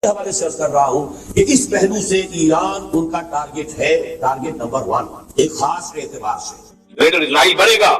حوالے سے عرض کر رہا ہوں کہ اس پہلو سے ایران ان کا ٹارگٹ ہے، ٹارگٹ نمبر 1 ایک خاص اعتبار سے۔ گریٹر اسرائیل بڑھے گا،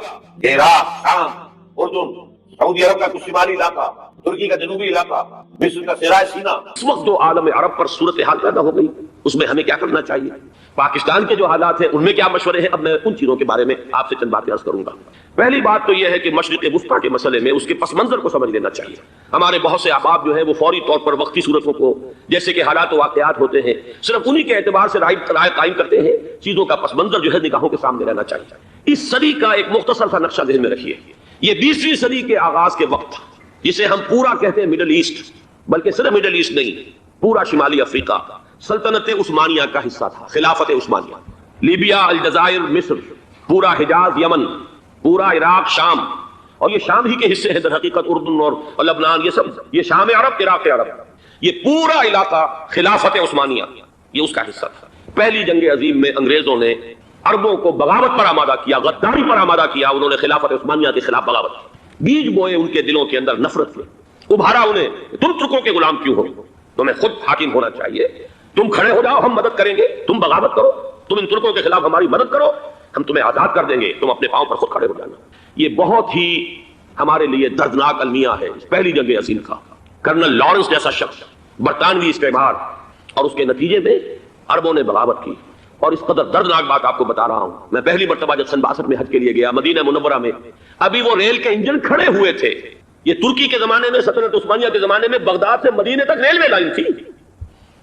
عراق، شام، اردن، سعودی عرب کا کچھ شمالی علاقہ، ترکی کا جنوبی علاقہ، مصر کا صحرائے سینا۔ اس وقت جو عالم عرب پر صورتحال پیدا ہو گئی، اس میں ہمیں کیا کرنا چاہیے؟ پاکستان کے جو حالات ہیں ان میں کیا مشورے ہیں؟ اب میں ان چیزوں کے بارے میں آپ سے چند باتیں عرض کروں گا۔ پہلی بات تو یہ ہے کہ مشرق وسطیٰ کے مسئلے میں اس کے پس منظر کو سمجھ لینا چاہیے۔ ہمارے بہت سے احباب جو ہیں وہ فوری طور پر وقتی صورتوں کو، جیسے کہ حالات و واقعات ہوتے ہیں، صرف انہی کے اعتبار سے رائے قائم کرتے ہیں۔ چیزوں کا پس منظر جو ہے نگاہوں کے سامنے رہنا چاہیے۔ اس صدی کا ایک مختصر سا نقشہ ذہن میں رکھیے۔ یہ 20ویں صدی کے آغاز کے وقت، جسے ہم پورا کہتے ہیں مڈل ایسٹ، بلکہ صرف مڈل ایسٹ نہیں، پورا شمالی افریقہ سلطنت عثمانیہ کا حصہ تھا، خلافت عثمانیہ۔ لیبیا، الجزائر، مصر، پورا حجاز، یمن، پورا عراق، شام، اور یہ شام ہی کے حصے ہیں در حقیقت، اردن اور لبنان، یہ سب یہ شام عرب، عراق عرب، یہ پورا علاقہ خلافت عثمانیہ یہ اس کا حصہ تھا۔ پہلی جنگ عظیم میں انگریزوں نے عربوں کو بغاوت پر آمادہ کیا، غداری پر آمادہ کیا۔ انہوں نے خلافت عثمانیہ کے خلاف بغاوت کی، بیج بوئے ان کے دلوں کے اندر نفرت کی، ابھارا انہیں تم ترکوں کے غلام کیوں ہو، تمہیں خود حاکم ہونا چاہیے، تم کھڑے ہو جاؤ، ہم مدد کریں گے، تم بغاوت کرو، تم ان ترکوں کے خلاف ہماری مدد کرو، ہم تمہیں آزاد کر دیں گے، تم اپنے پاؤں پر خود کھڑے ہو جانا۔ یہ بہت ہی ہمارے لیے دردناک المیہ ہے اس پہلی جنگ عظیم کا۔ کرنل لارنس جیسا شخص، برطانوی استعمار، اور اس کے نتیجے میں عربوں نے بغاوت کی۔ اور اس قدر دردناک بات آپ کو بتا رہا ہوں، میں پہلی مرتبہ جب سن 62 میں حج کے لیے گیا مدینہ منورہ میں، ابھی وہ ریل کے انجن کھڑے ہوئے تھے۔ یہ ترکی کے زمانے میں، سلطنت عثمانیہ کے زمانے میں بغداد سے مدینے تک ریلوے لائن تھی۔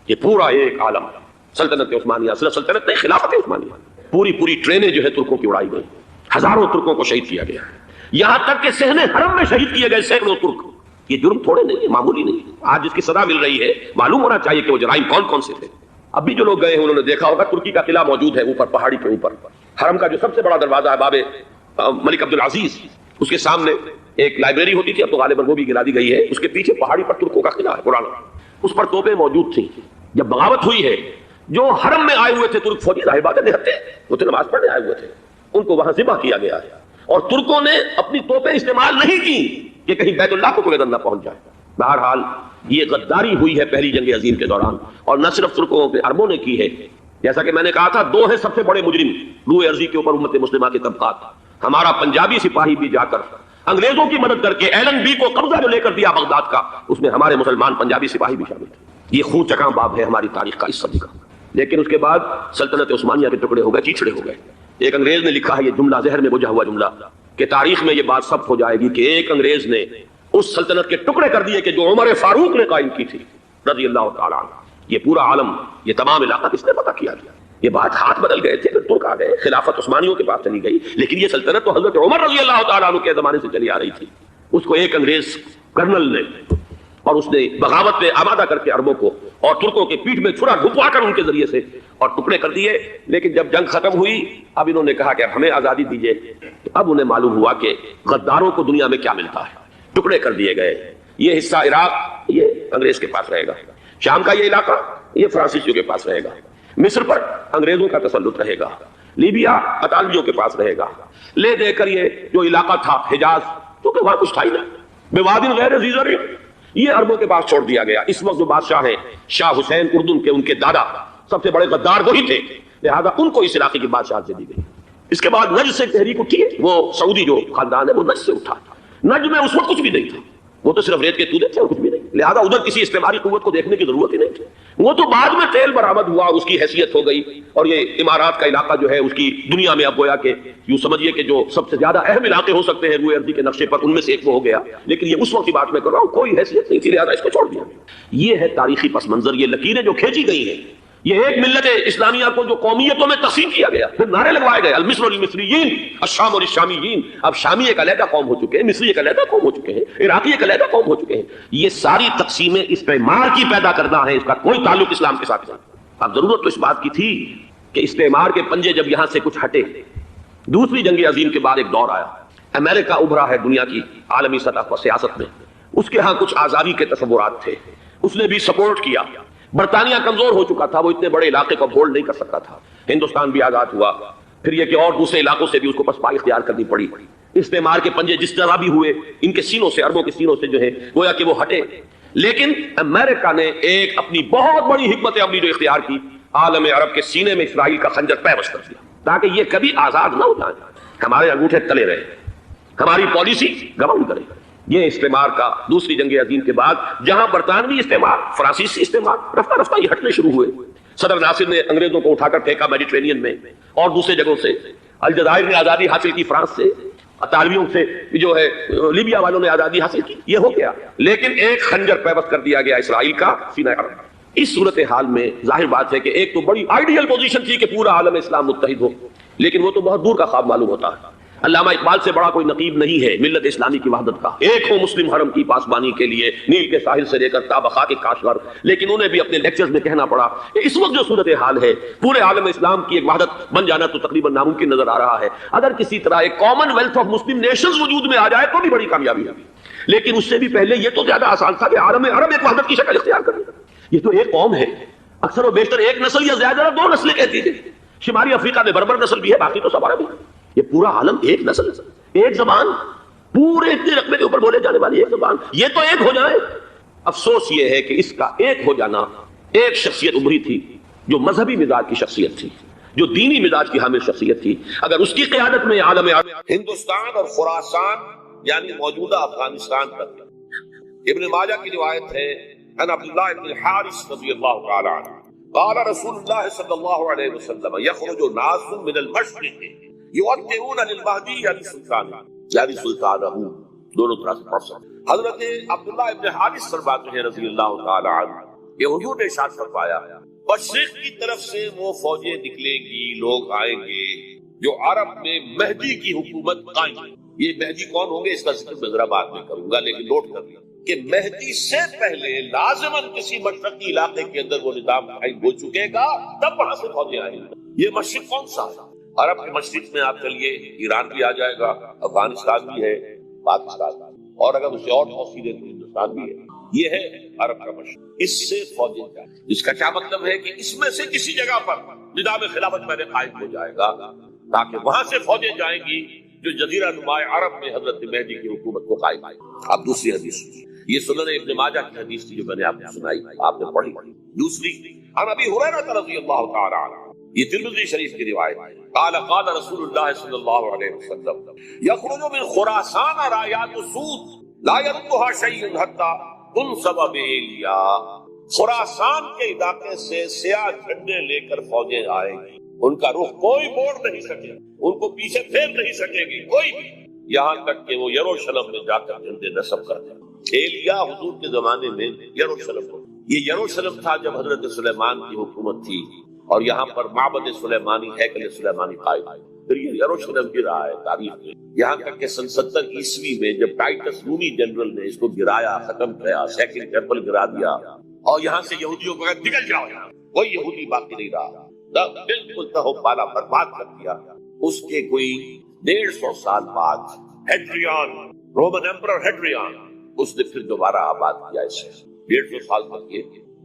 یہ پورا ایک عالم، سلطنت عثمانیہ، صرف سلطنت نہیں، خلافت عثمانیہ، پوری ٹرینیں جو ہے ترکوں کی اڑائی گئی، ہزاروں ترکوں کو شہید کیا گیا، یہاں تک کہ صحن حرم میں شہید کیے گئے سینکڑوں ترک۔ یہ جرم تھوڑے نہیں ہے، معمولی نہیں۔ آج جس کی سزا مل رہی ہے، معلوم ہونا چاہیے کہ وہ جرائم کون کون سے تھے۔ اب بھی جو لوگ گئے ہیں انہوں نے دیکھا ہوگا ترکی کا قلعہ موجود ہے اوپر پہاڑی کے اوپر، حرم کا جو سب سے بڑا دروازہ ہے باب ملک عبدالعزیز، اس کے سامنے ایک لائبریری ہوتی تھی، اب تو غالباً وہ بھی گرا دی گئی ہے۔ اس کے پیچھے پہاڑی پر ترکوں کا قلعہ ہے پرانا، اس پر توپیں موجود تھیں۔ جب بغاوت ہوئی ہے، جو حرم میں آئے ہوئے تھے ترک فوجی، ظاہر بات ہے نہتے وہ تو نماز پڑھنے آئے ہوئے تھے، ان کو وہاں ذبح کیا گیا ہے، اور ترکوں نے اپنی توپیں استعمال نہیں کی کہ کہیں بیت اللہ کو کوئی نہ پہنچ جائے۔ بہرحال یہ غداری ہوئی ہے پہلی جنگ عظیم کے دوران، اور نہ صرف ترکوں پہ، عربوں نے کی ہے۔ جیسا کہ میں نے کہا تھا، 2 ہیں سب سے بڑے مجرم روئے ارضی کے اوپر امت مسلمہ کے طبقات۔ ہمارا پنجابی سپاہی بھی جا کر انگریزوں کی مدد کر کے ایلن بی کو قبضہ جو لے کر دیا بغداد کا، اس میں ہمارے مسلمان پنجابی سپاہی بھی شامل تھے۔ یہ خون چکاں باب ہے ہماری تاریخ کا اس صدی کا۔ لیکن اس کے بعد سلطنت عثمانیہ کے ٹکڑے ہو گئے، چیچڑے ہو گئے۔ ایک انگریز نے لکھا ہے یہ جملہ، زہر میں بجھا ہوا جملہ، کہ تاریخ میں یہ بات ثبت ہو جائے گی کہ ایک انگریز نے اس سلطنت کے ٹکڑے کر دیے کہ جو عمر فاروق نے قائم کی تھی رضی اللہ تعالیٰ عنہ۔ یہ پورا عالم، یہ تمام علاقہ کس نے پتہ کیا گیا؟ یہ بات ہاتھ بدل گئے تھے، پھر ترک آ گئے، خلافت عثمانیوں کے پاس چلی گئی، لیکن یہ سلطنت تو حضرت عمر رضی اللہ تعالیٰ عنہ کے زمانے سے چلی آ رہی تھی۔ اس کو ایک انگریز کرنل نے، اور اس نے بغاوت میں آمادہ کر کے عربوں کو اور ترکوں کے پیٹھ میں چھرا ڈھپوا کر ان کے ذریعے سے اور ٹکڑے کر دیے۔ لیکن جب جنگ ختم ہوئی، اب انہوں نے کہا کہ اب ہمیں آزادی دیجیے، تو اب انہیں معلوم ہوا کہ غداروں کو دنیا میں کیا ملتا ہے۔ ٹکڑے کر دیے گئے۔ یہ حصہ عراق یہ انگریز کے پاس رہے گا، شام کا یہ علاقہ یہ فرانسیسیوں کے پاس رہے گا، مصر پر انگریزوں کا تسلط رہے گا، لیبیا اطالویوں کے پاس رہے گا۔ لے دے کر یہ جو علاقہ تھا حجاز، کیونکہ وہاں کچھ تھا ہی نہ، بوادٍ غیر ذی زرع، یہ عربوں کے پاس چھوڑ دیا گیا۔ اس وقت جو بادشاہ ہیں شاہ حسین اردن کے، ان کے دادا سب سے بڑے غدار وہی تھے، لہذا ان کو اس علاقے کی بادشاہت سے دی گئی۔ اس کے بعد نجد سے تحریک اٹھی، وہ سعودی جو خاندان ہے وہ نجد سے اٹھا۔ نجد میں اس وقت کچھ بھی نہیں تھا، وہ تو صرف ریت کے تودے تھے اور کچھ بھی نہیں، لہذا ادھر کسی استعماری قوت کو دیکھنے کی ضرورت ہی نہیں تھی۔ وہ تو بعد میں تیل برآمد ہوا اور اس کی حیثیت ہو گئی، اور یہ امارات کا علاقہ جو ہے اس کی دنیا میں اب گویا کہ یوں سمجھیے کہ جو سب سے زیادہ اہم علاقے ہو سکتے ہیں روئے ارضی کے نقشے پر، ان میں سے ایک وہ ہو گیا۔ لیکن یہ اس وقت کی بات میں کر رہا ہوں، کوئی حیثیت نہیں تھی، لہذا اس کو چھوڑ دیا۔ یہ ہے تاریخی پس منظر، یہ لکیریں جو کھینچی گئی ہیں۔ یہ ایک ملت اسلامیہ کو جو قومیتوں میں تقسیم کیا گیا، پھر نعرے لگوائے گئے، المصر والمصریین، الشام والشامیین۔ اب شامی ایک علیحدہ قوم ہو چکے ہیں، مصری ایک علیحدہ قوم ہو چکے ہیں، عراقی ایک علیحدہ قوم ہو چکے ہیں۔ یہ ساری تقسیمیں استعمار کی پیدا کردہ ہیں، اس کا کوئی تعلق اسلام کے ساتھ نہیں۔ اب ضرورت تو اس بات کی تھی کہ استعمار کے پنجے جب یہاں سے کچھ ہٹے، دوسری جنگ عظیم کے بعد ایک دور آیا، امریکہ ابھرا ہے دنیا کی عالمی سطح پر سیاست میں، اس کے ہاں کچھ آزادی کے تصورات تھے، اس نے بھی سپورٹ کیا۔ برطانیہ کمزور ہو چکا تھا، وہ اتنے بڑے علاقے کو ہولڈ نہیں کر سکتا تھا۔ ہندوستان بھی آزاد ہوا، پھر یہ کہ اور دوسرے علاقوں سے بھی اس کو پسپائی اختیار کرنی پڑی۔ استعمار کے پنجے جس طرح بھی ہوئے، ان کے سینوں سے، عربوں کے سینوں سے جو ہے گویا کہ وہ ہٹے، لیکن امریکہ نے ایک اپنی بہت بڑی حکمت عملی جو اختیار کی، عالم عرب کے سینے میں اسرائیل کا خنجر پیوست کر دیا تاکہ یہ کبھی آزاد نہ ہو جائیں، ہمارے انگوٹھے تلے رہے، ہماری پالیسی گراؤنڈ کرے۔ یہ استعمار کا دوسری جنگ عظیم کے بعد جہاں برطانوی استعمار، فرانسیسی استعمار رفتہ رفتہ یہ ہٹنے شروع ہوئے، صدر ناصر نے انگریزوں کو اٹھا کر پھینکا میڈیٹرینین میں اور دوسرے جگہوں سے، الجزائر نے آزادی حاصل کی فرانس سے، اطالویوں سے جو ہے لیبیا والوں نے آزادی حاصل کی، یہ ہو گیا، لیکن ایک خنجر پیوست کر دیا گیا اسرائیل کا سینہ عرب۔ اس صورتحال میں ظاہر بات ہے کہ ایک تو بڑی آئیڈیل پوزیشن تھی کہ پورا عالم اسلام متحد ہو، لیکن وہ تو بہت دور کا خواب معلوم ہوتا ہے۔ علامہ اقبال سے بڑا کوئی نقیب نہیں ہے ملت اسلامی کی وحدت کا، ایک ہو مسلم حرم کی پاسبانی کے لیے نیل کے ساحل سے لے کر تابخا کے کاشغر، لیکن انہیں بھی اپنے لیکچرز میں کہنا پڑا کہ اس وقت جو صورتحال ہے پورے عالم اسلام کی ایک وحدت بن جانا تو تقریباً ناممکن نظر آ رہا ہے۔ اگر کسی طرح ایک common wealth of Muslim nations وجود میں آ جائے تو بھی بڑی کامیابی ہے، لیکن اس سے بھی پہلے یہ تو زیادہ آسان تھا کہ عالم عرب ایک وحدت کی شکل اختیار کرے۔ یہ تو ایک قوم ہے، اکثر و بیشتر ایک نسل یا زیادہ دو نسلیں کہتی تھے، شمالی افریقہ میں بربر نسل بھی ہے، باقی تو سب عرب ہے۔ یہ پورا عالم ایک نسل، ایک زبان، پورے اتنے رقبے کے اوپر بولے جانے والی ایک زبان، یہ تو ایک ہو جائے۔ افسوس یہ ہے کہ اس کا ایک ہو جانا، ایک شخصیت ابھری تھی جو مذہبی مزاج کی شخصیت تھی، جو دینی مزاج کی حامل شخصیت تھی، اگر اس کی قیادت میں عالم عرب ہندوستان اور خراسان یعنی موجودہ افغانستان تک۔ ابن ماجہ کی روایت ہے ان عبداللہ ابن الحارث رضی اللہ تعالی عنہ قال رسول اللہ صلی اللہ علیہ وسلم یخرج ناس من المشرق یودعون للمہدی یعنی سلطانہ، دونوں طرح سے پڑھ سکتے۔ حضرت عبداللہ ابن حارث فرماتے ہیں رضی اللہ تعالی عنہ کہ حضور نے ارشاد فرمایا مشرق کی طرف سے وہ فوجیں نکلیں گی، لوگ آئیں گے جو عرب میں مہدی کی حکومت قائم ہے۔ یہ مہدی کون ہوں گے اس کا ذکر میں ذرا بعد میں کروں گا، لیکن نوٹ کر لیں کہ مہدی سے پہلے لازماً کسی مشرقی علاقے کے اندر وہ نظام قائم ہو چکے گا، تب وہاں سے فوجیں آئیں گی۔ یہ مشرق کون سا ہے؟ عرب کے مشرق میں آپ چلیے ایران بھی آ جائے گا، افغانستان بھی ہے، پاکستان بھی، اور اگر اسے اور توسیع دیں تو ہندوستان بھی ہے۔ یہ ہے عرب کا مشرق، اس سے فوجیں جائیں۔ اس کا کیا مطلب ہے کہ اس میں سے کسی جگہ پر نظام خلافت پہلے قائم ہو جائے گا تاکہ وہاں سے فوجیں جائیں گی جو جزیرہ نما عرب میں حضرت مہدی کی حکومت کو قائم آئے۔ اب دوسری حدیث، یہ سنن ابن ماجہ کی حدیث تھی جو میں نے آپ کو سنائی، آپ نے پڑھی۔ دوسری عن ابی ہریرہ رضی اللہ تعالی عنہ، یہ ترمذی شریف کی روایت ہے، قال قال رسول اللہ صلی اللہ علیہ وسلم یخرج من خراسان رایات سود لا يردها شیء حتی تنصب بإیلیا۔ خراسان کے علاقے سے سیاہ جھنڈے لے کر فوجیں آئیں گی، ان کا رخ کوئی موڑ نہیں سکے، ان کو پیچھے پھیر نہیں سکے گی کوئی بھی، یہاں تک کہ وہ یروشلم میں جا کر جھنڈے نصب کر دیں۔ ایلیا حضور کے زمانے میں یروشلم، یہ یروشلم تھا جب حضرت سلیمان کی حکومت تھی، اور یہاں پر معبد سلیمانی، ہیکل سلیمانی قائم ہے۔ پھر یہ یروشلم گرا ہے تاریخ میں، یہاں تک کہ سن 70 عیسوی میں جب ٹائٹس رومی جنرل نے اس کو گرایا، ختم کیا، سیکنڈ ٹیمپل گرا دیا، اور یہاں سے یہودیوں کو کہا نکل جاؤ، یہاں کوئی یہودی باقی نہیں رہا، بالکل تہو پالا برباد کر دیا۔ اس کے کوئی 150 سال بعد ہیڈریان، رومن ایمپرر ہیڈریان، اس نے پھر دوبارہ آباد کیا اسے۔ 150 سال تک یہ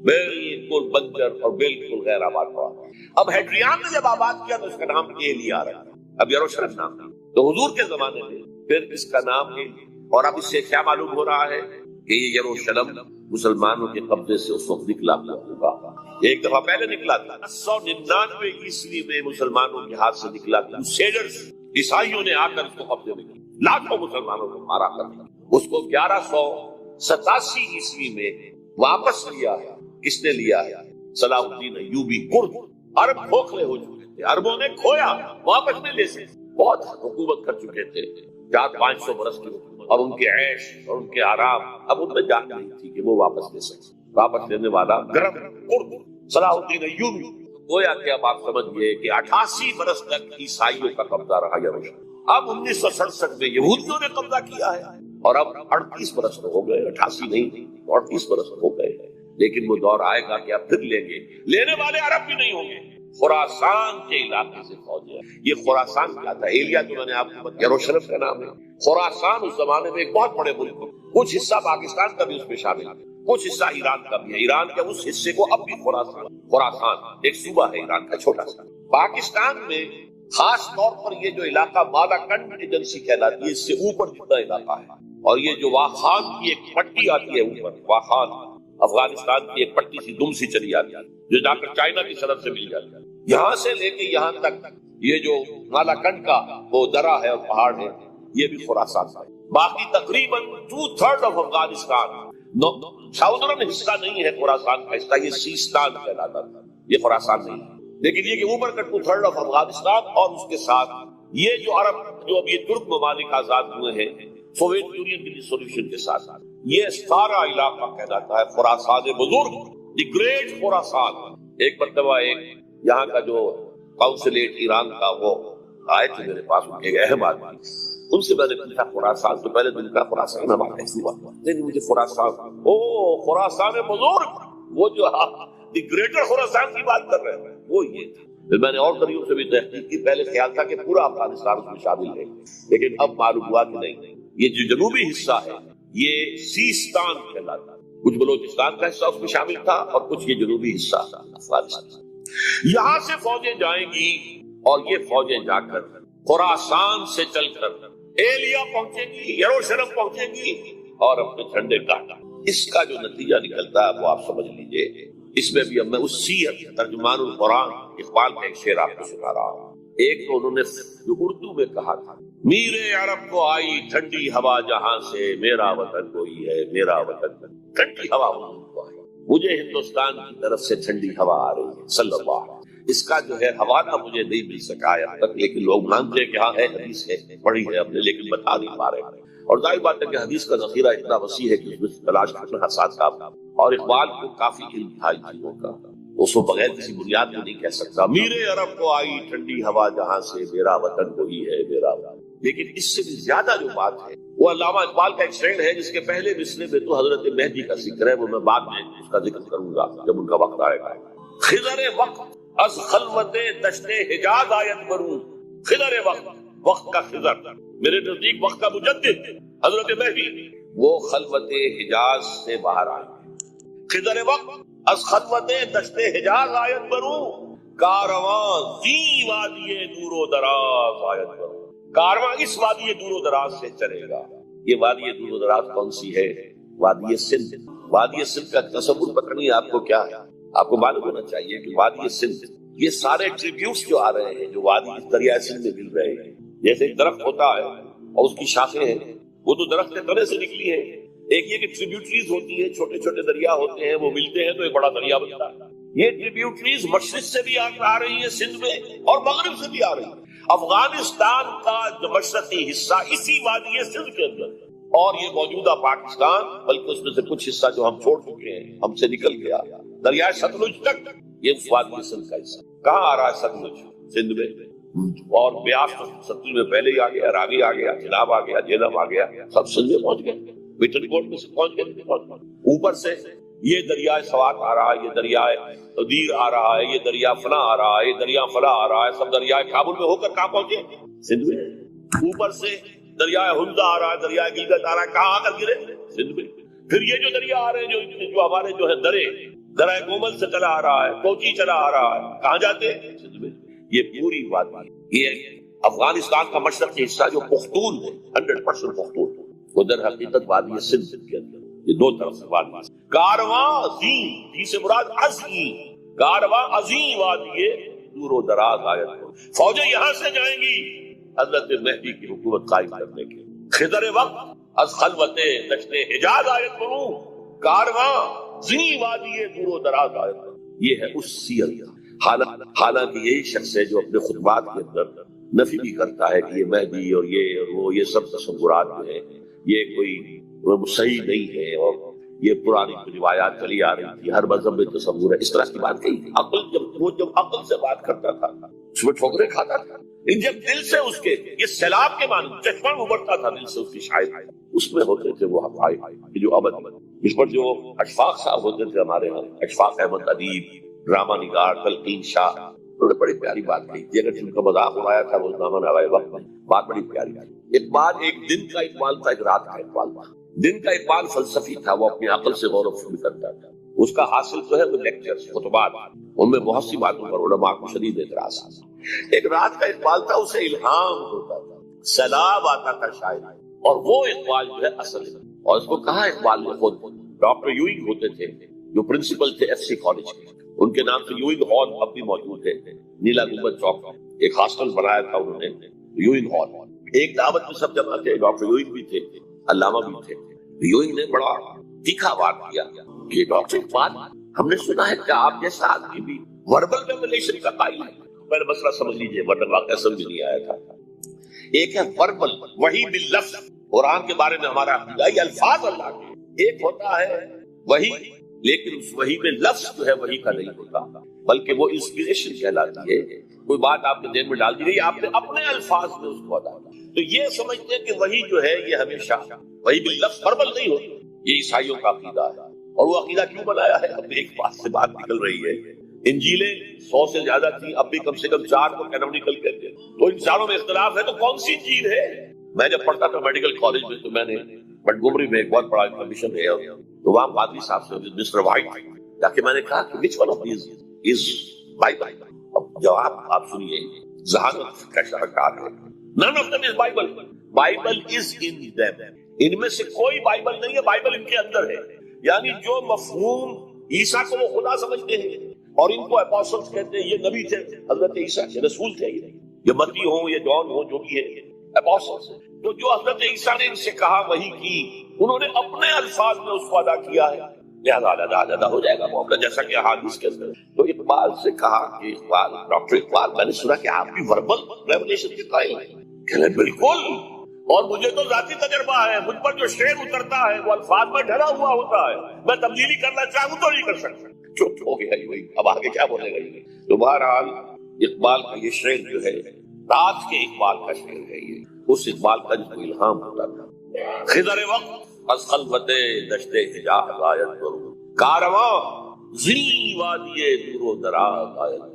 بالکل بنجر اور بالکل غیر آباد ہوا۔ اب ہیڈریان نے جب آباد کیا تو اس کا نام ایلیا رکھا، اب یروشلم نام تھا۔ تو حضور کے زمانے میں پھر اس کا نام ایلیا، اور اب اس سے کیا معلوم ہو رہا ہے کہ یہ یروشلم مسلمانوں کے قبضے سے اس وقت نکلا ہوگا، ایک دفعہ پہلے نکلا تھا 999 عیسوی میں مسلمانوں کے ہاتھ سے نکلا تھا، عیسائیوں نے آ کر اس کو قبضے میں کیا، لاکھوں مسلمانوں کو مارا کر دیا۔ اس کو 1187 عیسوی میں واپس لیا ہے۔ کس نے لیا ہے؟ صلاح الدین ایوبی کرد۔ عرب کھوکھلے ہو چکے تھے، عربوں نے کھویا، واپس نہیں لے سکتے، بہت حکومت کر چکے تھے 400-500 برس کی حکومت، اور ان کے عیش اور ان کے آرام، اب ان میں جان نہیں تھی کہ وہ واپس لے سکتے۔ واپس لینے والا گرم کرد صلاح الدین ایوبی۔ گویا کہ اب آپ سمجھئے کہ 88 برس تک عیسائیوں کا قبضہ رہا یروشلم۔ اب 1967 میں یہودیوں نے قبضہ کیا ہے، اور اب 38 برس ہو گئے، 88 نہیں 38 برس ہو گئے، لیکن وہ دور آئے گا کہ اب پھر لیں گے، لینے والے عرب بھی نہیں ہوں گے۔ خراسان کے علاقے سے فوجیں، یہ خراسان کیا تھا؟ ایلیا جو میں نے آپ کو بتایا یروشلم کا نام ہے۔ خراسان اس زمانے میں ایک بہت بڑے ملک، کچھ حصہ پاکستان کا بھی اس میں شامل ہے، کچھ حصہ ایران کا بھی ہے۔ ایران کے اس حصے کو اب بھی خراسان ایک صوبہ ہے ایران کا چھوٹا سا۔ پاکستان میں خاص طور پر یہ جو علاقہ مالا کنڈ ایجنسی کہلاتی ہے، اس سے اوپر جتنا علاقہ ہے اور یہ جو واخان کی ایک پٹی آتی ہے اوپر، واخان افغانستان کی ایک پٹی سی دم سی چلی آتی ہے جو جا کر چائنا کی سرحد سے مل جاتی ہے، یہاں سے لے کے یہاں تک یہ جو مالاکنڈ کا وہ درہ ہے اور پہاڑ ہے یہ بھی خراسان ہے۔ باقی تقریباً 2/3 آف افغانستان ساؤدرن حصہ نہیں ہے خراسان کا حصہ، یہ سیستان کہلاتا تھا، یہ خراسان نہیں ہے، لیکن یہ کہ اوپر کا 2/3 آف افغانستان اور اس کے ساتھ یہ جو عرب جو اب یہ ترک ممالک آزاد ہوئے ہیں سوویت یونین کی سولوشن کے ساتھ، یہ سارا علاقہ کہلاتا ہے خراسان بزرگ، دی گریٹ خراسان۔ ایک مرتبہ ایک یہاں کا جو کونسلیٹ ایران کا وہ آئے تھے میرے پاس، ان کے ایک اہم آدمی، ان سے میں نے پوچھا خراسان تو پہلے دن کا خراسان ہمارا ایسی ہوا، نہیں مجھے خراسان، او خراسان بزرگ، وہ جو دی گریٹر خراسان کی بات کر رہے ہیں وہ یہ تھا۔ پھر میں نے اور طریقوں سے بھی تحقیق کی، پہلے خیال تھا کہ پورا افغانستان اس میں شامل ہے، لیکن اب معلوم ہوا کہ نہیں، یہ جو جنوبی حصہ ہے یہ سیستان کہلاتا ہے، کچھ بلوچستان کا حصہ اس میں شامل تھا اور کچھ یہ جنوبی حصہ افغانستان۔ یہاں سے فوجیں جائیں گی اور یہ فوجیں جا کر خراسان سے چل کر ایلیا پہنچیں گی، یروشلم پہنچیں گی اور اپنے جھنڈے گاڑا۔ اس کا جو نتیجہ نکلتا ہے وہ آپ سمجھ لیجئے۔ اس میں بھی اب میں اس سیرت ترجمان القرآن اقبال کا ایک شعر آپ کو سنا رہا ہوں۔ ایک تو انہوں نے جو اردو میں کہا تھا، میرے عرب کو آئی ٹھنڈی ہوا جہاں سے، میرا وطن کوئی ہے میرا وطن، ٹھنڈی ہوا کو آئی، مجھے ہندوستان کی طرف سے ٹھنڈی ہوا آ رہی ہے صلی اللہ علیہ وسلم۔ اس کا جو ہے حوالہ مجھے نہیں مل سکا ہے اب تک، لیکن لوگ مانتے ہیں کہ ہاں ہے، حدیث ہے، پڑھی ہے ہم نے، لیکن بتا نہیں پا رہے۔ اور ظاہر بات ہے کہ حدیث کا ذخیرہ اتنا وسیع ہے کہ اس میں تلاش کرنا ساتھ صاحب، اور اقبال کو کافی علم تھا ان چیزوں کا، اس کو بغیر کسی بنیاد میں نہیں کہہ سکتا، میرے عرب کو آئی ٹھنڈی ہوا جہاں سے، میرا وطن وہی ہے میرا وطن۔ لیکن اس سے بھی زیادہ جو بات ہے وہ علامہ اقبال کا ایک شعر ہے جس کے پہلے مصرع میں تو حضرت مہدی کا ذکر ہے، وہ میں بعد میں اس کا ذکر کروں گا جب ان کا وقت آئے گا۔ خضر وقت از خلوت دشت حجاز آیت بروں، خضر وقت، وقت کا خضر، میرے نزدیک وقت کا مجدد حضرت مہدی، وہ خلوت حجاز سے باہر آئے۔ خضر وقت از خلوت دشت حجاز آیت بروں، کارواں زی وادی دور و دراز آیت بروں، کارواں اس وادی دور و دراز سے چلے گا۔ یہ وادی دور و دراز کون سی ہے؟ وادی سندھ۔ وادی سندھ کا تصور پتہ نہیں آپ کو کیا ہے، آپ کو معلوم ہونا چاہیے کہ وادی سندھ، یہ سارے ٹریبیوٹس جو آ رہے ہیں جو وادی دریائے سندھ میں مل رہے ہیں، جیسے ایک درخت ہوتا ہے اور اس کی شاخیں ہیں، وہ تو درخت کے تنے سے نکلی ہے، ایک یہ کہ ٹریبیوٹریز ہوتی ہیں، چھوٹے چھوٹے دریا ہوتے ہیں، وہ ملتے ہیں تو ایک بڑا دریا بنتا ہے۔ یہ ٹریبیوٹریز مشرق سے بھی آ رہی ہیں سندھ میں اور مغرب سے بھی آ رہی ہیں۔ افغانستان کا جو مشرقی حصہ اسی وادی سندھ کے اندر، اور یہ موجودہ پاکستان، بلکہ اس میں سے کچھ حصہ جو ہم چھوڑ چکے ہیں، ہم سے نکل گیا دریائے ستلج تک، یہ وادی سندھ کا حصہ۔ کہاں آ رہا ہے ستلج؟ سندھ میں، اور بیاس ستلج میں پہلے ہی آ گیا، راوی آ گیا، چناب آ گیا، جہلم آ گیا، سب سندھ میں پہنچ گئے، وٹن کوٹ میں سے پہنچ گئے۔ اوپر سے یہ دریائے سوات آ رہا ہے، یہ دریائے دیر آ رہا ہے، یہ دریا فلاں آ رہا ہے، یہ دریا فلاں آ رہا ہے، سب دریائے کابل میں ہو کر کہاں پہنچے؟ سندھ میں۔ اوپر سے دریائے حمزہ آ رہا ہے، دریائے گلگت آ رہا ہے، کہاں آ کر گرے؟ سندھ میں۔ پھر یہ جو دریا آ رہے ہیں جو ہمارے جو ہے درائے گومل سے چلا آ رہا ہے، کوچی چلا آ رہا ہے، کہاں جاتے ہیں؟ سندھ میں۔ یہ پوری وادی، یہ افغانستان کا مشرقی حصہ جو پختون ہے، 100% پختون، وہ در حقیقت وادی سندھ کے اندر، یہ دو طرف سے وادی۔ کارواں عظیم، جی سے مراد عظیم، کارواں عظیم وادی دور و دراز آیت کو، فوجیں یہاں سے جائیں گی حضرت مہدی کی حکومت قائم کرنے کے۔ خضر وقت از خلوت دشت حجاز آیت بروں، کارواں عظیم وادی دور و دراز آیت بروں۔ یہ ہے اس سیرت۔ حالانکہ یہی شخص ہے جو اپنے خطبات کے اندر نفی بھی کرتا ہے کہ یہ مہدی اور یہ سب تصورات جو ہیں یہ کوئی صحیح نہیں ہے، اور یہ پرانی روایات چلی آ رہی تھی، ہر مذہب میں تصور ہے، اس طرح کی بات کہی۔ جب عقل سے بات کرتا تھا اس میں ٹھوکریں کھاتا تھا، جب دل سے اس کے یہ سیلاب کے معنی چشمہ ابھرتا تھا دل سے اس کی شاعری، اس میں ہوتے تھے وہ حقائق جو ابد، اس پر جو اشفاق صاحب ہوتے تھے ہمارے ہاں، اشفاق احمد ادیب، ڈرامہ نگار تلقین شاہ، انہوں نے بڑی پیاری بات کہی تھی، اگر ان کا مذاق اڑایا تھا روزنامہ نوائے وقت میں، بات بڑی پیاری تھی۔ اقبال ایک دن کا اقبال تھا، ایک رات کا اقبال تھا۔ دن کا اقبال فلسفی تھا، وہ اپنی عقل سے غور و فکر کرتا تھا، اس کا حاصل جو ہے وہ لیکچرز، خطبات، ان میں بہت سی باتوں پر علماء کو شدید اعتراض تھا۔ ایک رات کا اقبال تھا، اسے الہام ہوتا تھا، سیلاب آتا تھا شاعر، اور وہ اقبال جو ہے اصل ہے. اور اس کو کہا اقبال نے خود. ڈاکٹر یوئنگ ہوتے تھے جو پرنسپل تھے ایف سی کالج کے, ان کے نام سے یوئنگ ہال اب بھی موجود ہے نیلا گنبد چوک میں. ایک ہاسٹل بنایا تھا انہوں نے, یوئنگ ہال. ایک دعوت میں سب جمع تھے, ڈاکٹر یوئنگ بھی تھے, علامہ بھی تھے. یوئنگ نے بڑا تیکھا بات کیا کہ ڈاکٹر اقبال, ہم نے سنا ہے کہ آپ جیسا آدمی بھی وربل ریولیشن کا قائل ہے. پہلے مسئلہ سمجھ لیجیے ورنہ واقعہ سمجھ نہیں آیا تھا. ایک ہے وربل, وہی باللفظ, قرآن کے بارے میں ہمارا عقیدہ یہ الفاظ اللہ کے. ایک ہوتا ہے وہی, لیکن اس وہی میں لفظ جو ہے وہی کا نہیں ہوتا, بلکہ وہ انسپریشن کہلاتی ہے. کوئی بات آپ کے ذہن میں ڈال دی گئی, آپ نے اپنے الفاظ میں اس کو ادا کیا. تو یہ سمجھتے ہیں کہ وہی جو ہے یہ ہمیشہ وہی باللفظ وربل نہیں ہوتی. یہ عیسائیوں کا عقیدہ ہے. اور وہ عقیدہ کیوں بنایا ہے؟ اب ایک بات سے بات نکل رہی ہے, انجیلیں 100 سے زیادہ تھی, اب بھی کم سے کم 4 کو کینونیکل کہتے ہیں. تو ان چاروں میں اختلاف ہے, تو کون سی انجیل ہے؟ میں جب پڑھتا تھا میڈیکل کالج میں تو میں نے بٹگمری میں ایک بہت بڑا انفارمیشن ہے, تو وہاں پادری صاحب سے مسٹر وائٹ جا کے میں نے کہا کہ which one of these is Bible. اب جواب آپ سنیے, ذہانت کا شاہکار ہے. None of them is Bible. Bible is in them. ان میں سے کوئی بائبل نہیں ہے, بائبل ان کے اندر ہے. یعنی جو مفہوم عیسیٰ کو وہ خدا سمجھتے ہیں اور ان کو اپوسٹلز کہتے ہیں, یہ نبی تھے, حضرت عیسیٰ کے رسول تھے, یہ متی ہوں یا جان ہوں جو بھی ہے اپوسٹلز. تو جو حضرت عیسیٰ نے ان سے کہا وہی کی, انہوں نے اپنے الفاظ میں اس کو ادا کیا ہے, لہذا ادا ہو جائے گا معاملہ, جیسا کہ احادیث کے اندر. تو اقبال سے کہا کہ اقبال, ڈاکٹر اقبال, میں نے سنا کہ آپ بھی وربل ریولیشن کے قائل ہیں. کہ بالکل, اور مجھے تو ذاتی تجربہ ہے, مجھ پر جو شعر اترتا ہے وہ الفاظ میں ڈھلا ہوا ہوتا ہے, میں تبدیلی کرنا چاہوں تو نہیں کر سکتا. چپ ہو گیا یہ, اب آگے کیا بولے گا یہ. تو بہرحال اقبال کا یہ شعر جو ہے رات کے اقبال کا شعر ہے, یہ اس اقبال کا جس کو الہام ہوتا تھا. خضر وقت از خلوت دشت حجاز آیت کرو, کارواں زی وادی دور و دراز آیت.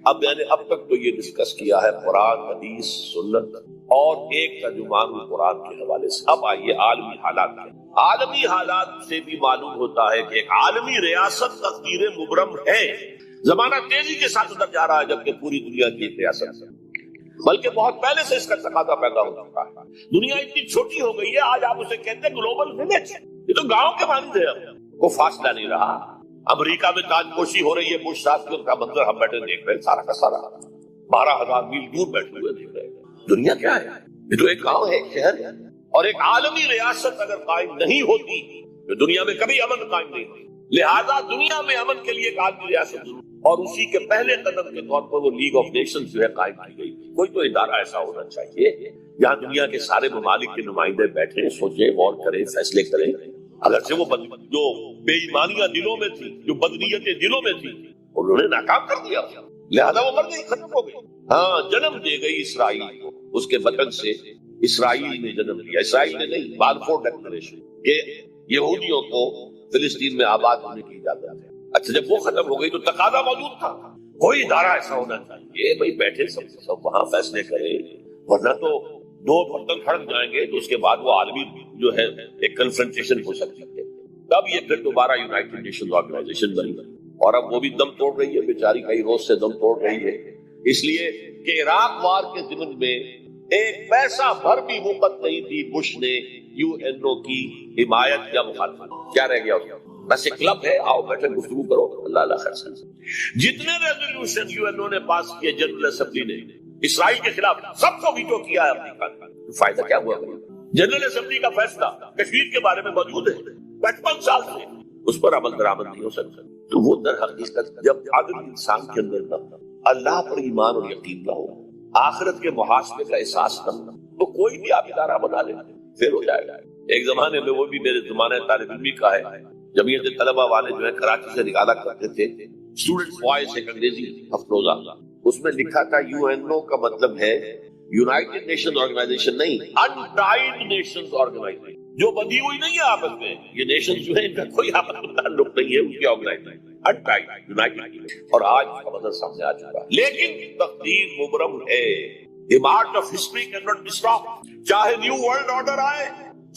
اب میں نے اب تک تو یہ ڈسکس کیا ہے قرآن, حدیث, سنت اور ایک ترجمان قرآن کے حوالے سے. اب آئیے عالمی حالات میں. عالمی حالات سے بھی معلوم ہوتا ہے کہ ایک عالمی ریاست تقدیر مبرم ہے. زمانہ تیزی کے ساتھ ادھر جا رہا ہے, جبکہ پوری دنیا کی ایک ریاست ہے, بلکہ بہت پہلے سے اس کا تقاضا پیدا ہو چکا ہے. دنیا اتنی چھوٹی ہو گئی ہے, آج آپ اسے کہتے ہیں گلوبل ولیج. یہ تو گاؤں کے مانند ہے, کوئی فاصلہ نہیں رہا. امریکہ میں تاج پوشی ہو رہی ہے, بش صاحب کا منظر ہم بیٹھے دیکھ رہے ہیں, سارا کا سارا 12,000 میل دور بیٹھے ہوئے دیکھ رہے ہیں. دنیا کیا ہے؟ یہ تو ایک گاؤں ہے, ایک شہر ہے. اور ایک عالمی ریاست اگر قائم نہیں ہوتی تو دنیا میں کبھی امن قائم نہیں ہوتی. لہذا دنیا میں امن کے لیے ایک عالمی ریاست ضرور, اور اسی کے پہلے قدم کے طور پر وہ لیگ آف نیشنز جو ہے قائم کی گئی. کوئی تو ادارہ ایسا ہونا چاہیے جہاں دنیا کے سارے ممالک کے نمائندے بیٹھیں, سوچیں, غور کریں, فیصلے کریں. اگرچہ وہ جو بے ایمانیاں دلوں میں تھی, جو بدنیتیں دلوں میں تھی, انہوں نے ناکام کر دیا, لہذا وہ مر گئی, ختم ہو گئی. ہاں, جنم دے گئی اسرائیل کو, اس کے وطن سے اسرائیل نے جنم دیا. اسرائیل نے نہیں, بالفور ڈیکلریشن کہ یہودیوں کو فلسطین میں آباد ہونے کی اجازت ہے. اچھا, جب وہ ختم ہو گئی تو تقاضا موجود تھا, کوئی ادارہ ایسا ہونا چاہیے بھائی بیٹھے سب وہاں فیصلے کرے, ورنہ تو 2 برتن کھڑک جائیں گے تو اس کے بعد وہ عالمی جو ہے ایک کنفرنٹیشن ہو سکتی ہے. تب یہ پھر دوبارہ یونائٹڈ نیشنز آرگنائزیشن بنی, اور اب وہ بھی دم توڑ رہی ہے بیچاری, کئی روز سے دم توڑ رہی ہے, اس لیے کہ عراق وار کے ضمن میں ایک پیسہ بھر بھی وقت نہیں دی بش نے یو این او کی حمایت یا مخالفت. کیا رہ گیا اس کا؟ بس ایک کلب ہے, آؤ بیٹھے گفتگو کرو, اللہ اللہ خیر سے. جتنے ریزولوشن یو این او نے پاس کیے جنرل اسمبلی نے اسرائیل کے خلاف, سب کو ویٹو کیا ہے امریکہ کا. فائدہ کیا ہوا؟ جنرل اسمبلی کا فیصلہ کشمیر کے بارے میں موجود ہے, 55 سال سے اس پر عمل درآمد نہیں ہو سکتا. تو وہ در حقیقت جب عادل انسان کے اندر نہ اللہ پر ایمان اور یقین نہ ہو, آخرت کے محاسبے کا احساس نہ ہو, تو کوئی بھی آپ ادارہ بنا لے پھر ہو جائے گا. ایک زمانے میں, وہ بھی میرے زمانے طالب علمی کا ہے, جمعیت طلبہ والے جو ہے کراچی سے نکالا کرتے تھے اسٹوڈنٹ وائس, ایک انگریزی ہفتروزہ, اس میں لکھا تھا یو این او کا مطلب ہے یونائٹڈ نیشنز آرگنائزیشن نہیں, انٹائڈ نیشنز آرگنائزیشن, جو بندھی ہوئی نہیں ہے آپس میں. یہ نیشن جو ہے ان کا کوئی آپس میں تعلق نہیں ہے, ان کی آرگنائزیشن انٹائڈ یونائٹڈ. اور آج کا مطلب سامنے آ چکا ہے, لیکن تقدیر مبرم ہے. The march of history cannot be stopped. چاہے نیو ورلڈ آرڈر آئے,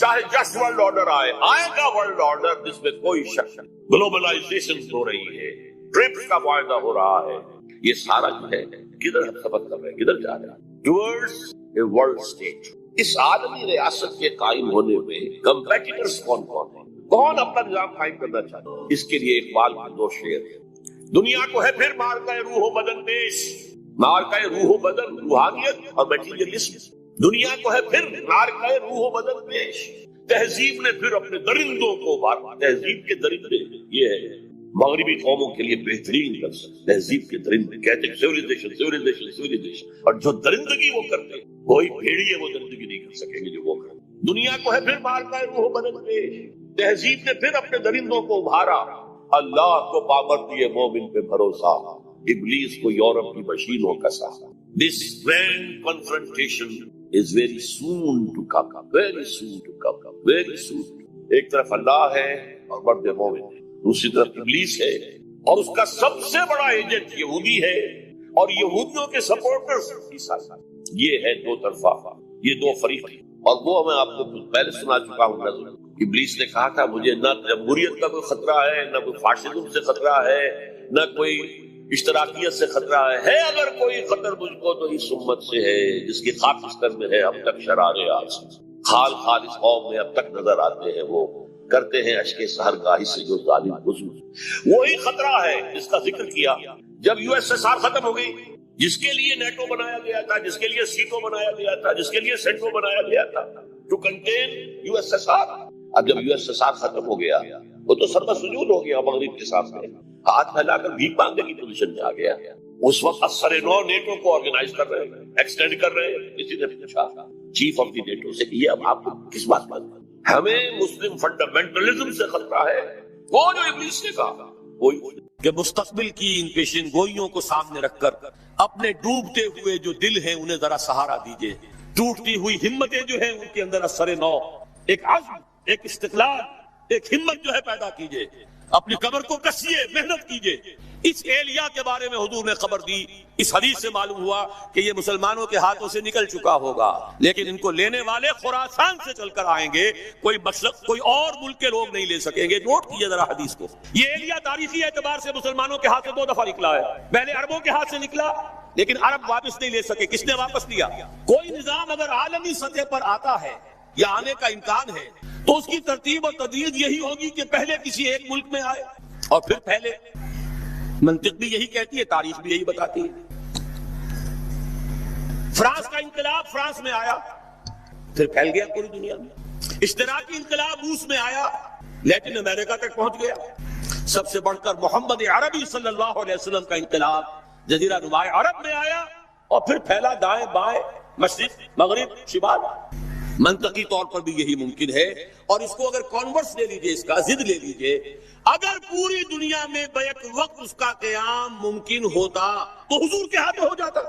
چاہے جسٹ ورلڈ آرڈر آئے, آئے گا ورلڈ آرڈر جس میں کوئی شک. گلوبلائزیشن ہو رہی ہے, ٹرپس کا معاہدہ ہو رہا ہے, یہ سارا جو ہے کدھر ہم سفر کر رہے ہیں, کدھر جا رہے ہیں؟ Towards a world state. اس عالمی ریاست کے قائم ہونے میں کمپیٹیٹرز کون کون ہیں، کون اپنا نظام قائم کرنا چاہتے ہیں؟ اس کے لیے اقبال کے 2 شعر ہیں۔ دنیا کو ہے پھر مارکہ روح و بدن پیش، مارکہ روح و بدن روحانیت اور میٹیریلزم، دنیا کو ہے پھر مارکہ روح و بدن پیش، تہذیب نے پھر اپنے درندوں کو مارا، تہذیب کے درندے یہ ہے مغربی قوموں کے لیے بہترین لفظ، تہذیب کے درندے کہتے ہیں سیویلائزیشن سیویلائزیشن سیویلائزیشن، اور جو درندگی وہ کرتے ہیں وہی بھیڑیے وہ درندگی نہیں کر سکیں گے جو وہ کرتے۔ دنیا کو ہے پھر مارکہ روح و بدن پیش، تہذیب نے پھر اپنے درندوں کو ابھارا، اللہ کو پابند دیے مومن پہ بھروسہ، ابلیس کو یورپ کی مشینوں کا سہارا۔ This grand confrontation is very soon to come, very soon to come, very soon۔ ایک طرف اللہ ہے اور مرد مومن ہے، دوسری طرف ابلیس ہے اور اس کا سب سے بڑا ایجنٹ یہودی ہے اور یہودیوں کے سپورٹرز عیسائی۔ یہ ہے 2 طرفہ، یہ 2 فریق ہیں، اور وہ میں آپ کو پہلے سنا چکا ہوں نظر۔ ابلیس نے کہا تھا مجھے نہ جمہوریت کا کوئی خطرہ ہے، نہ کوئی فاشزم سے خطرہ ہے، نہ کوئی اشتراکیت سے خطرہ ہے اگر کوئی خطر مجھ کو تو اس امت سے ہے جس کی خاکستر میں ہے اب تک شرارے آج، خال خالص قوم میں اب تک نظر آتے ہیں، وہ کرتے ہیں اشک سحرگاہی سے جو ظالم گزر۔ وہی خطرہ ہے جس کا ذکر کیا جب USSR ختم ہو گئی، جس کے لیے نیٹو بنایا گیا تھا، جس کے لیے سیٹو بنایا گیا تھا، جس کے لیے سینٹو بنایا گیا تھا ٹو کنٹین USSR۔ اب جب USSR ختم ہو گیا وہ تو سربت سجود ہو گیا مغرب کے سامنے، ہاتھ پھیلا کر بھیک مانگنے کی پوزیشن میں آ گیا۔ اس وقت اثر نو نیٹو کو آرگنائز کر رہے ہیں، ایکسٹینڈ کر رہے ہیں۔ کسی نے پوچھا چیف آف دی نیٹو سے کہ یہ اب آپ کس بات پر؟ ہمیں مسلم فنڈامنٹلزم سے خطرہ ہے، وہ جو ابلیس نے کہا وہی کہ مستقبل کی ان پیشین گوئیوں کو سامنے رکھ کر اپنے ڈوبتے ہوئے جو دل ہیں انہیں ذرا سہارا دیجئے، ٹوٹتی ہوئی ہمتیں جو ہیں ان کے اندر اثر نو، ایک عزم، ایک استقلال، ایک ہمت جو ہے پیدا کیجئے، اپنی کمر کو کسیے، محنت کیجئے۔ اس ایلیا کے بارے میں حضور نے خبر دی، اس حدیث سے معلوم ہوا کہ یہ مسلمانوں کے ہاتھوں سے نکل چکا ہوگا، لیکن ان کو لینے والے خراسان سے چل کر آئیں گے، کوئی مشرق کوئی اور ملک کے لوگ نہیں لے سکیں گے۔ نوٹ کیجئے ذرا حدیث کو۔ یہ ایلیا تاریخی اعتبار سے مسلمانوں کے ہاتھ سے 2 دفعہ نکلا ہے، پہلے عربوں کے ہاتھ سے نکلا لیکن عرب واپس نہیں لے سکے۔ کس نے واپس لیا؟ کوئی نظام اگر عالمی سطح پر آتا ہے یا آنے کا امکان ہے تو اس کی ترتیب اور تدریج یہی ہوگی کہ پہلے کسی ایک ملک میں آئے اور پھر پھیلے۔ منطق بھی یہی کہتی ہے، تاریخ بھی یہی بتاتی ہے۔ فرانس کا انقلاب فرانس میں آیا، پھر پھیل گیا پوری دنیا میں۔ اشتراکی انقلاب روس میں آیا، لیٹن امریکہ تک پہنچ گیا۔ سب سے بڑھ کر محمد عربی صلی اللہ علیہ وسلم کا انقلاب جزیرہ نماء عرب میں آیا اور پھر پھیلا دائیں بائیں، مشرق مغرب شمال۔ منطقی طور پر بھی یہی ممکن ہے، اور اس کو اگر کانورس لے لیجئے، اس کا ضد لے لیجئے، اگر پوری دنیا میں بیک وقت اس کا قیام ممکن ہوتا تو حضور کے ہاتھ ہو جاتا۔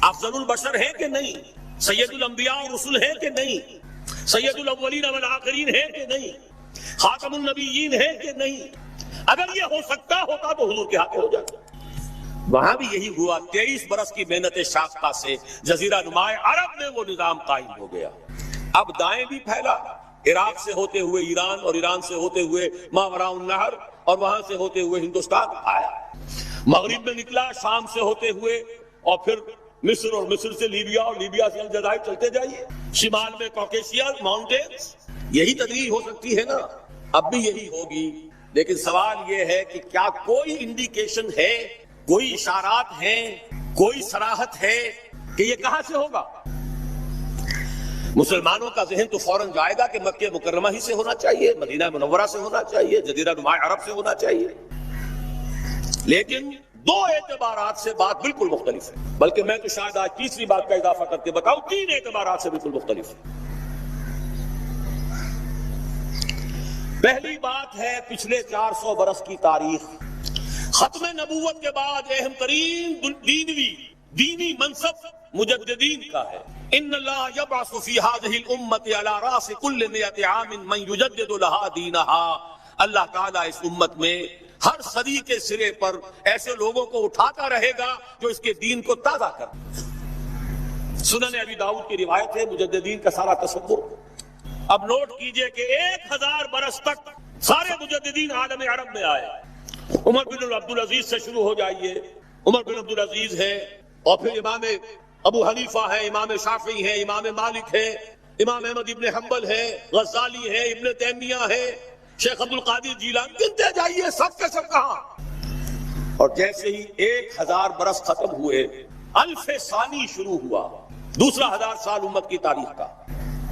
افضل البشر ہے کہ نہیں؟ سید الانبیاء اور رسول ہے کہ نہیں؟ سید الاولین والآخرین ہے کہ نہیں؟ خاتم النبیین ہے کہ نہیں؟ اگر یہ ہو سکتا ہوتا تو حضور کے ہاتھ ہو جاتا۔ وہاں بھی یہی ہوا، 23 برس کی محنت شاقہ سے جزیرہ نماء عرب میں وہ نظام قائم ہو گیا۔ اب دائیں بھی پھیلا، عراق سے ہوتے ہوئے ایران اور ایران سے ہوتے ہوئے ماوراء النہر اور وہاں سے ہوتے ہوئے ہندوستان آیا، مغرب میں نکلا شام سے ہوتے ہوئے اور پھر مصر اور مصر سے لیبیا اور لیبیا سے الجزائر، چلتے جائیے، شمال میں کوکیشیا ماؤنٹینز۔ یہی تدریج ہو سکتی ہے نا، اب بھی یہی ہوگی۔ لیکن سوال یہ ہے کہ کیا کوئی انڈیکیشن ہے، کوئی اشارات ہیں، کوئی صراحت ہے کہ یہ کہاں سے ہوگا؟ مسلمانوں کا ذہن تو فوراً جائے گا کہ مکہ مکرمہ ہی سے ہونا چاہیے، مدینہ منورہ سے ہونا چاہیے، جزیرہ نماء عرب سے ہونا چاہیے۔ لیکن 2 اعتبارات سے بات بالکل مختلف ہے، بلکہ میں تو شاید آج تیسری بات کا اضافہ کر کے بتاؤں، 3 اعتبارات سے بالکل مختلف ہے۔ پہلی بات ہے پچھلے 400 برس کی تاریخ، ختم نبوت کے بعد اہم ترین دینی منصب مجددین کا ہے۔ ان اللہ یبعث فی هذه الامت علی راس کل 100 عام من یجدد لها دینها۔ اللہ تعالیٰ اس امت میں ہر صدی کے سرے پر ایسے لوگوں کو اٹھاتا رہے گا جو اس کے دین کو تازہ کر۔ سنن ابی داؤد کی روایت ہے، مجددین کا سارا تصور۔ اب نوٹ کیجئے کہ 1000 برس تک سارے مجددین عالم عرب میں آئے۔ عمر بن عبدالعزیز سے شروع ہو جائیے، عمر بن عبدالعزیز ہے، اور پھر امام ابو حنیفہ ہے، امام شافعی ہے، امام مالک ہے، امام احمد ابن حنبل ہے، غزالی ہے، ابن تیمیہ ہے، شیخ عبد القادر جیلانی، گنتے جائیے سب کے سب کہاں. اور جیسے ہی 1000 برس ختم ہوئے، الف ثانی شروع ہوا، دوسرا 1000 سال امت کی تاریخ کا.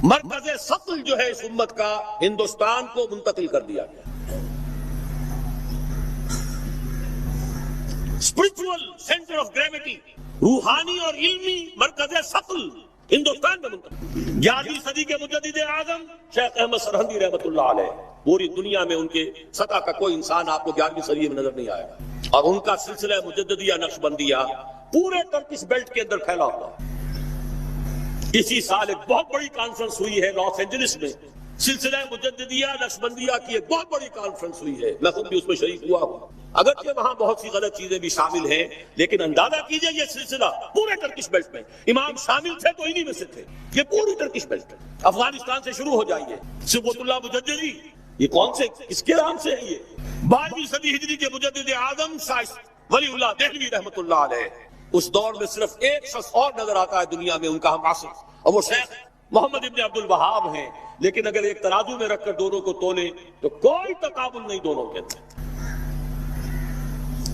مرکز ثقل جو ہے اس امت کا ہندوستان کو منتقل کر دیا گیا. اسپرچول سینٹر آف گریویٹی، روحانی اور علمی مرکز ثقل ہندوستان میں منتقل. 11ویں صدی کے مجدد اعظم شیخ احمد سرہندی رحمۃ اللہ علیہ، پوری دنیا میں ان کے سطح کا کوئی انسان آپ کو 11ویں صدی میں نظر نہیں آئے گا. اور ان کا سلسلہ مجددیہ نقشبندیہ پورے ٹرکش بیلٹ کے اندر پھیلا ہوا. اسی سال ایک بہت بڑی کانفرنس ہوئی ہے لاس اینجلس میں، سلسلہ مجددیہ نقشبندیہ کی ایک بہت بڑی کانفرنس ہوئی ہے، میں خود بھی اس میں شریک ہوا ہوں. اگرچہ وہاں بہت سی غلط چیزیں بھی شامل ہیں، لیکن اندازہ کیجئے یہ سلسلہ پورے ٹرکش بیلٹ میں، امام شامل تھے تو انہی میں سے تھے. یہ پوری ٹرکش بیلٹ ہے، افغانستان سے شروع ہو جائیے. صبغت اللہ مجددی، یہ کون سے کس کے نام سے ہے؟ یہ 12ویں صدی ہجری کے مجدد اعظم شاہ ولی اللہ دہلوی رحمۃ اللہ علیہ. اس دور میں صرف ایک شخص اور نظر آتا ہے دنیا میں ان کا ہم عاصر، اور وہ شیخ محمد ابن عبد الوہاب ہیں. لیکن اگر ایک ترازو میں رکھ کر دونوں کو تولے تو کوئی تقابل نہیں دونوں کے اندر.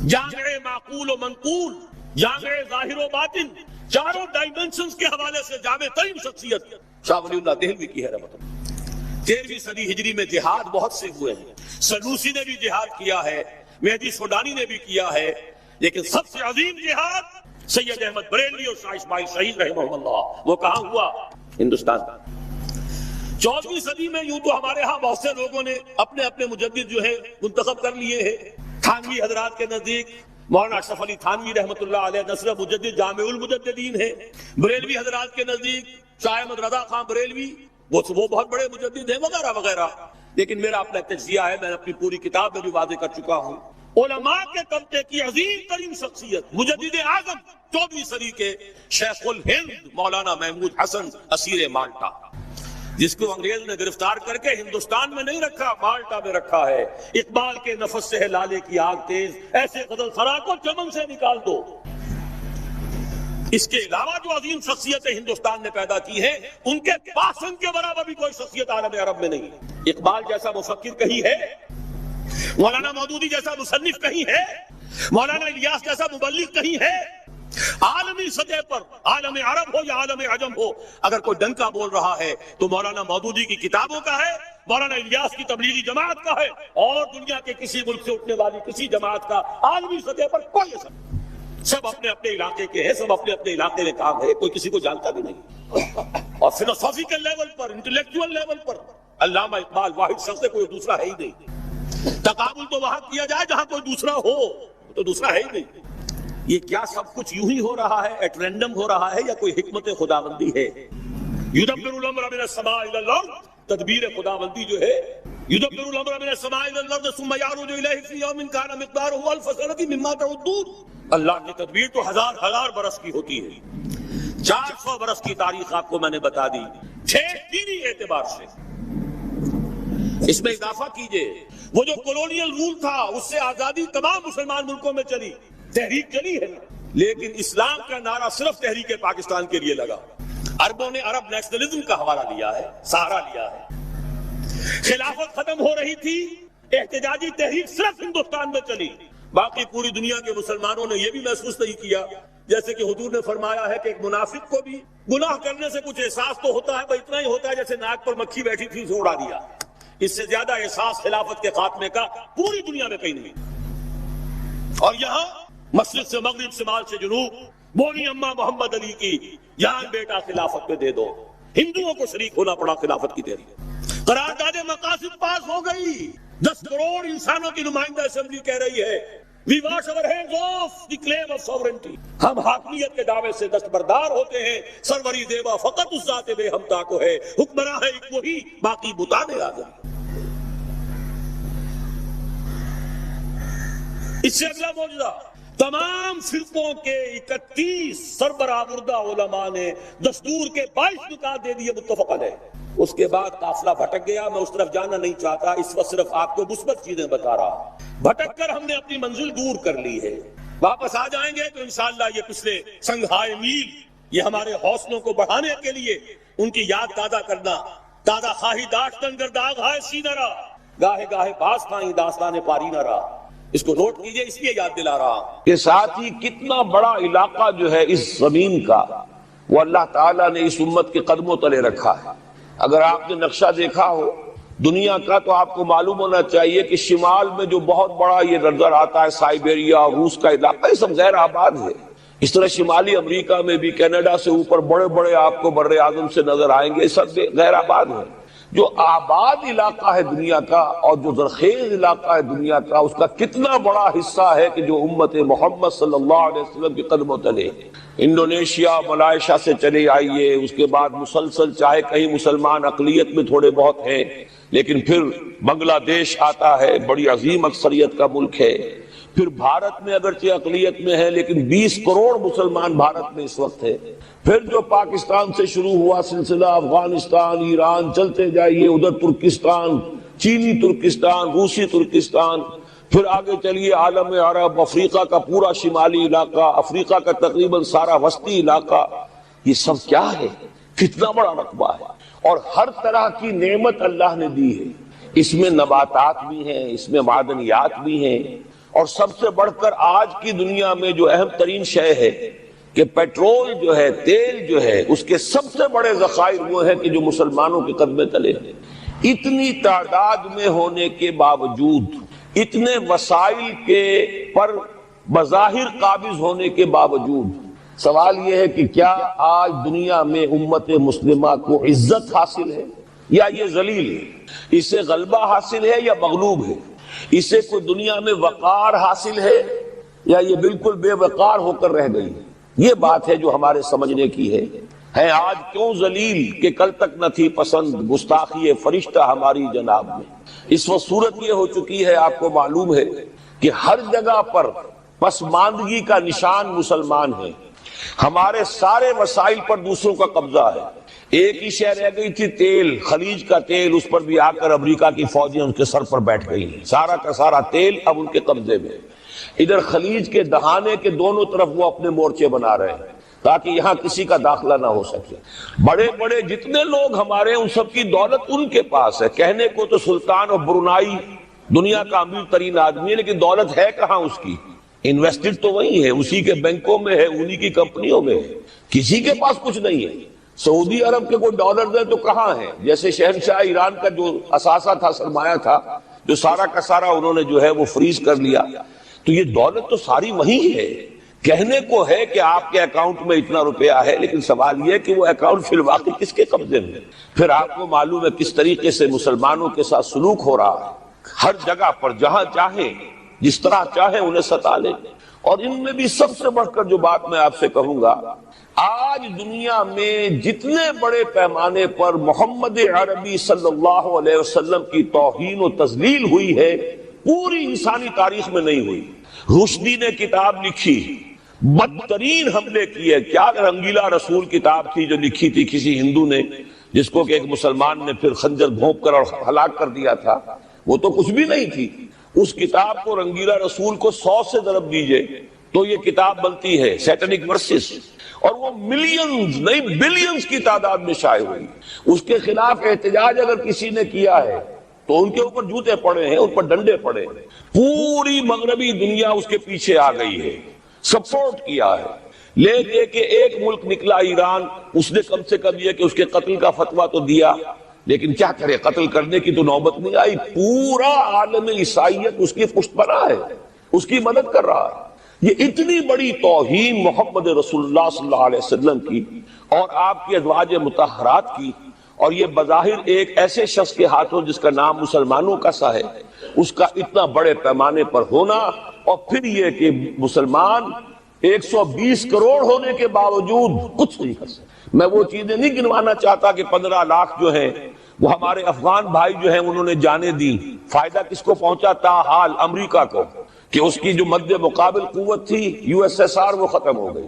جامع معقول و منقول، جامع ظاہر و باطن، چاروں ڈائمنشنز کے حوالے سے جامع ترین شخصیت شاہ ولی اللہ دہلوی کی ہے رحمۃ اللہ. 13ویں صدی ہجری میں جہاد بہت سے ہوئے ہیں. سنوسی نے بھی جہاد کیا ہے، مہدی سوڈانی نے بھی کیا ہے، لیکن سب سے عظیم جہاد سید احمد بریلوی اور شاہ اسماعیل شہید رحمہ اللہ، وہ کہاں ہوا؟ ہندوستان. 14ویں صدی میں یوں تو ہمارے ہاں بہت سے لوگوں نے اپنے اپنے مجدد جو ہے منتخب کر لیے ہیں. تھانوی حضرات کے نزدیک مولانا اشرف علی تھانوی رحمۃ اللہ علیہ نصر مجدد جامع المجددین ہے. بریلوی حضرات کے نزدیک شاہ احمد رضا خان بریلوی، وہ بہت بڑے مجدد ہیں وغیرہ وغیرہ. لیکن میرا اپنا تجزیہ ہے، میں اپنی پوری کتاب میں بھی واضح کر چکا ہوں. علماء کے طبقے کی عظیم ترین شخصیت مجدد اعظم 14ویں صدی کے شیخ الہند مولانا محمود حسن اسیر مالٹا، جس کو انگریز نے گرفتار کر کے ہندوستان میں نہیں رکھا، مالٹا میں رکھا ہے. اقبال کے نفس سے ہے لالے کی آگ تیز، ایسے غزل سرا کو چمن سے نکال دو. اس کے علاوہ جو عظیم شخصیتیں ہندوستان نے پیدا کی ہیں، ان کے پاس ان کے برابر بھی کوئی شخصیت عالم عرب میں نہیں. اقبال جیسا مفکر کہیں ہے؟ مولانا مودودی جیسا مصنف کہیں ہے؟ مولانا الیاس جیسا مبلغ کہیں ہے؟ عالمی سطح پر، عالم عرب ہو یا عالم عجم ہو، اگر کوئی ڈنکا بول رہا ہے تو مولانا مودودی کی کتابوں کا ہے، مولانا الیاس کی تبلیغی جماعت کا ہے، اور دنیا کے کسی ملک سے اٹھنے والی کسی جماعت کا عالمی سطح پر کوئی اثر نہیں. سب اپنے اپنے علاقے کے ہیں، سب اپنے اپنے علاقے میں کام ہے، کوئی کسی کو جانتا بھی نہیں. اور فلسفیکل لیول پر، انٹلیکچوئل لیول پر علامہ اقبال واحد شخص ہے، کوئی دوسرا ہے ہی نہیں. تقابل تو وہاں کیا جائے جہاں کوئی دوسرا ہو، تو دوسرا ہے ہی نہیں. یہ کیا سب کچھ یوں ہی ہو رہا ہے، ایٹ رینڈم ہو رہا ہے، یا کوئی حکمت خداوندی ہے؟ یدبر الامر من السماء الى الارض، تدبیر خداوندی جو ہے، یدبر الامر من السماء الى الارض ثم يعرج اليه في يوم كان مقداره 1000 سنة مما تعدون. اللہ کی تدبیر تو ہزار برس کی ہوتی ہے. 400 برس کی تاریخ آپ کو میں نے بتا دی، دینی اعتبار سے. اس میں اضافہ کیجئے، وہ جو کولونیل رول تھا اس سے آزادی تمام مسلمان ملکوں میں چلی، تحریک چلی ہے، لیکن اسلام کا نعرہ صرف تحریک پاکستان کے لیے لگا. عربوں نے عرب نیشنلزم کا حوالہ لیا ہے، سہارا لیا ہے. خلافت ختم ہو رہی تھی، احتجاجی تحریک صرف ہندوستان میں چلی. باقی پوری دنیا کے مسلمانوں نے یہ بھی محسوس نہیں کیا، جیسے کہ حضور نے فرمایا ہے کہ ایک منافق کو بھی گناہ کرنے سے کچھ احساس تو ہوتا ہے، اتنا ہی ہوتا ہے جیسے ناک پر مکھی بیٹھی تھی اسے اڑا دیا. اس سے زیادہ احساس خلافت کے خاتمے کا پوری دنیا میں کہیں نہیں. اور یہاں مشرق سے مغرب، شمال سے جنوب، بونی اماں محمد علی کی جان بیٹا خلافت پہ دے دو. ہندوؤں کو شریک ہونا پڑا خلافت کی تحریک. قرارداد مقاصد پاس ہو گئی، 10 کروڑ انسانوں کی نمائندہ اسمبلی کہہ رہی ہے we wash our hands off the claim of sovereignty. ہم حاکمیت کے دعوے سے دستبردار ہوتے ہیں. سروری دیوا فقط اس ذات بے ہمتا کو ہے، حکمراں ہے ایک وہی، باقی بتانے آزم. اس سے اگلا معجزہ، تمام فرقوں کے 31 سربراہ مردہ علماء نے دستور کے 22 نکات دے دیے متفق علیہ. اس کے بعد قافلہ بھٹک گیا. میں اس طرف جانا نہیں چاہتا، اس وقت صرف آپ کو مثبت چیزیں بتا رہا ہوں. بھٹک کر ہم نے اپنی منزل دور کر لی ہے. واپس آ جائیں گے تو انشاءاللہ یہ پچھلے سنگھائے میل یہ ہمارے حوصلوں کو بڑھانے کے لیے ان کی یاد تازہ کرنا. تازہ خواہی داشتن گرداغ ہائے سینہ را، گاہے گاہے باس کھائیں داستان پاری نہ رہا. اس کو نوٹ کیجئے، اس لیے یاد دلا رہا ہوں. کے ساتھ ہی کتنا بڑا علاقہ جو ہے اس زمین کا وہ اللہ تعالیٰ نے اس امت کے قدموں تلے رکھا ہے. اگر آپ نے نقشہ دیکھا ہو دنیا کا تو آپ کو معلوم ہونا چاہیے کہ شمال میں جو بہت بڑا یہ نظر آتا ہے سائبیریا اور روس کا علاقہ، یہ سب غیر آباد ہے. اس طرح شمالی امریکہ میں بھی کینیڈا سے اوپر بڑے بڑے آپ کو بر اعظم سے نظر آئیں گے، سب غیر آباد ہے. جو آباد علاقہ ہے دنیا کا اور جو زرخیز علاقہ ہے دنیا کا، اس کا کتنا بڑا حصہ ہے کہ جو امت محمد صلی اللہ علیہ وسلم کے قدموں تلے. انڈونیشیا ملائیشیا سے چلے آئیے، اس کے بعد مسلسل چاہے کہیں مسلمان اقلیت میں تھوڑے بہت ہیں، لیکن پھر بنگلہ دیش آتا ہے، بڑی عظیم اکثریت کا ملک ہے. پھر بھارت میں اگرچہ اقلیت میں ہے لیکن 20 کروڑ مسلمان بھارت میں اس وقت ہے. پھر جو پاکستان سے شروع ہوا سلسلہ، افغانستان، ایران، چلتے جائیے ادھر ترکستان، چینی ترکستان، روسی ترکستان، پھر آگے چلیے عالم عرب، افریقہ کا پورا شمالی علاقہ، افریقہ کا تقریباً سارا وسطی علاقہ. یہ سب کیا ہے؟ کتنا بڑا رقبہ ہے. اور ہر طرح کی نعمت اللہ نے دی ہے. اس میں نباتات بھی ہیں، اس میں معدنیات بھی ہیں، اور سب سے بڑھ کر آج کی دنیا میں جو اہم ترین شے ہے کہ پیٹرول جو ہے، تیل جو ہے، اس کے سب سے بڑے ذخائر وہ ہیں کہ جو مسلمانوں کے قدمے تلے ہیں. اتنی تعداد میں ہونے کے باوجود، اتنے وسائل کے پر بظاہر قابض ہونے کے باوجود، سوال یہ ہے کہ کیا آج دنیا میں امت مسلمہ کو عزت حاصل ہے یا یہ ذلیل ہے؟ اسے غلبہ حاصل ہے یا مغلوب ہے؟ اسے کوئی دنیا میں وقار حاصل ہے یا یہ بالکل بے وقار ہو کر رہ گئی؟ یہ بات ہے جو ہمارے سمجھنے کی ہے آج کیوں ذلیل کہ کل تک نہ تھی پسند، گستاخی فرشتہ ہماری جناب میں. اس وقت صورت یہ ہو چکی ہے، آپ کو معلوم ہے کہ ہر جگہ پر پسماندگی کا نشان مسلمان ہیں. ہمارے سارے وسائل پر دوسروں کا قبضہ ہے. ایک ہی شے رہ گئی تھی تیل، خلیج کا تیل، اس پر بھی آ کر امریکہ کی فوجیں ان کے سر پر بیٹھ گئی ہیں. سارا کا سارا تیل اب ان کے قبضے میں. ادھر خلیج کے دہانے کے دونوں طرف وہ اپنے مورچے بنا رہے ہیں تاکہ یہاں کسی کا داخلہ نہ ہو سکے. بڑے بڑے جتنے لوگ ہمارے ان سب کی دولت ان کے پاس ہے. کہنے کو تو سلطان اور برونائی دنیا کا امیر ترین آدمی ہے، لیکن دولت ہے کہاں اس کی؟ انویسٹڈ تو وہی ہے، اسی کے بینکوں میں ہے، انہی کی کمپنیوں میں ہے. کسی کے پاس کچھ نہیں ہے. سعودی عرب کے کوئی ڈالر ہے تو کہاں ہے؟ جیسے شہنشاہ ایران کا جو اثاثہ تھا، سرمایہ تھا، جو سارا کا سارا انہوں نے جو ہے وہ فریز کر لیا. تو یہ دولت تو ساری وہی ہے. کہنے کو ہے کہ آپ کے اکاؤنٹ میں اتنا روپیہ ہے، لیکن سوال یہ کہ وہ اکاؤنٹ فی الواقع کس کے قبضے میں؟ پھر آپ کو معلوم ہے کس طریقے سے مسلمانوں کے ساتھ سلوک ہو رہا ہے. ہر جگہ پر جہاں چاہیں، جس طرح چاہیں انہیں ستا لیں. اور ان میں بھی سب سے بڑھ کر جو بات میں آپ سے کہوں گا، آج دنیا میں جتنے بڑے پیمانے پر محمد عربی صلی اللہ علیہ وسلم کی توہین و تذلیل ہوئی ہے، پوری انسانی تاریخ میں نہیں ہوئی. رشدی نے کتاب لکھی، بدترین حملے کیے. کیا رنگیلا رسول کتاب تھی جو لکھی تھی کسی ہندو نے، جس کو کہ ایک مسلمان نے پھر خنجر بھونپ کر اور ہلاک کر دیا تھا. وہ تو کچھ بھی نہیں تھی. اس کتاب کو رنگیلا رسول کو 100 سے ضرب دیجئے تو یہ کتاب بنتی ہے سیٹنک ورسز، اور وہ ملینز نہیں بلینز کی تعداد میں شائع ہوئی. اس کے خلاف احتجاج اگر کسی نے کیا ہے تو ان کے اوپر جوتے پڑے ہیں، ان پر ڈنڈے پڑے ہیں. پوری مغربی دنیا اس کے پیچھے آ گئی ہے، سپورٹ کیا ہے. لے دے کے ایک ملک نکلا ایران، اس نے کم سے کم یہ کہ اس کے قتل کا فتویٰ تو دیا، لیکن کیا کرے، قتل کرنے کی تو نوبت نہیں آئی. پورا عالم عیسائیت اس کی پشت پناہ ہے، اس کی مدد کر رہا ہے. یہ اتنی بڑی توہین محمد رسول اللہ صلی اللہ علیہ وسلم کی اور آپ کی ازواج مطہرات کی، اور یہ بظاہر ایک ایسے شخص کے ہاتھوں جس کا نام مسلمانوں کا سا ہے، اس کا اتنا بڑے پیمانے پر ہونا. اور پھر یہ کہ مسلمان 120 کروڑ ہونے کے باوجود کچھ نہیں کر سکتے. میں وہ چیزیں نہیں گنوانا چاہتا کہ 15 لاکھ جو ہیں وہ ہمارے افغان بھائی جو ہیں انہوں نے جانے دی. فائدہ کس کو پہنچا؟ تاحال امریکہ کو، کہ اس کی جو مد مقابل قوت تھی USSR وہ ختم ہو گئی.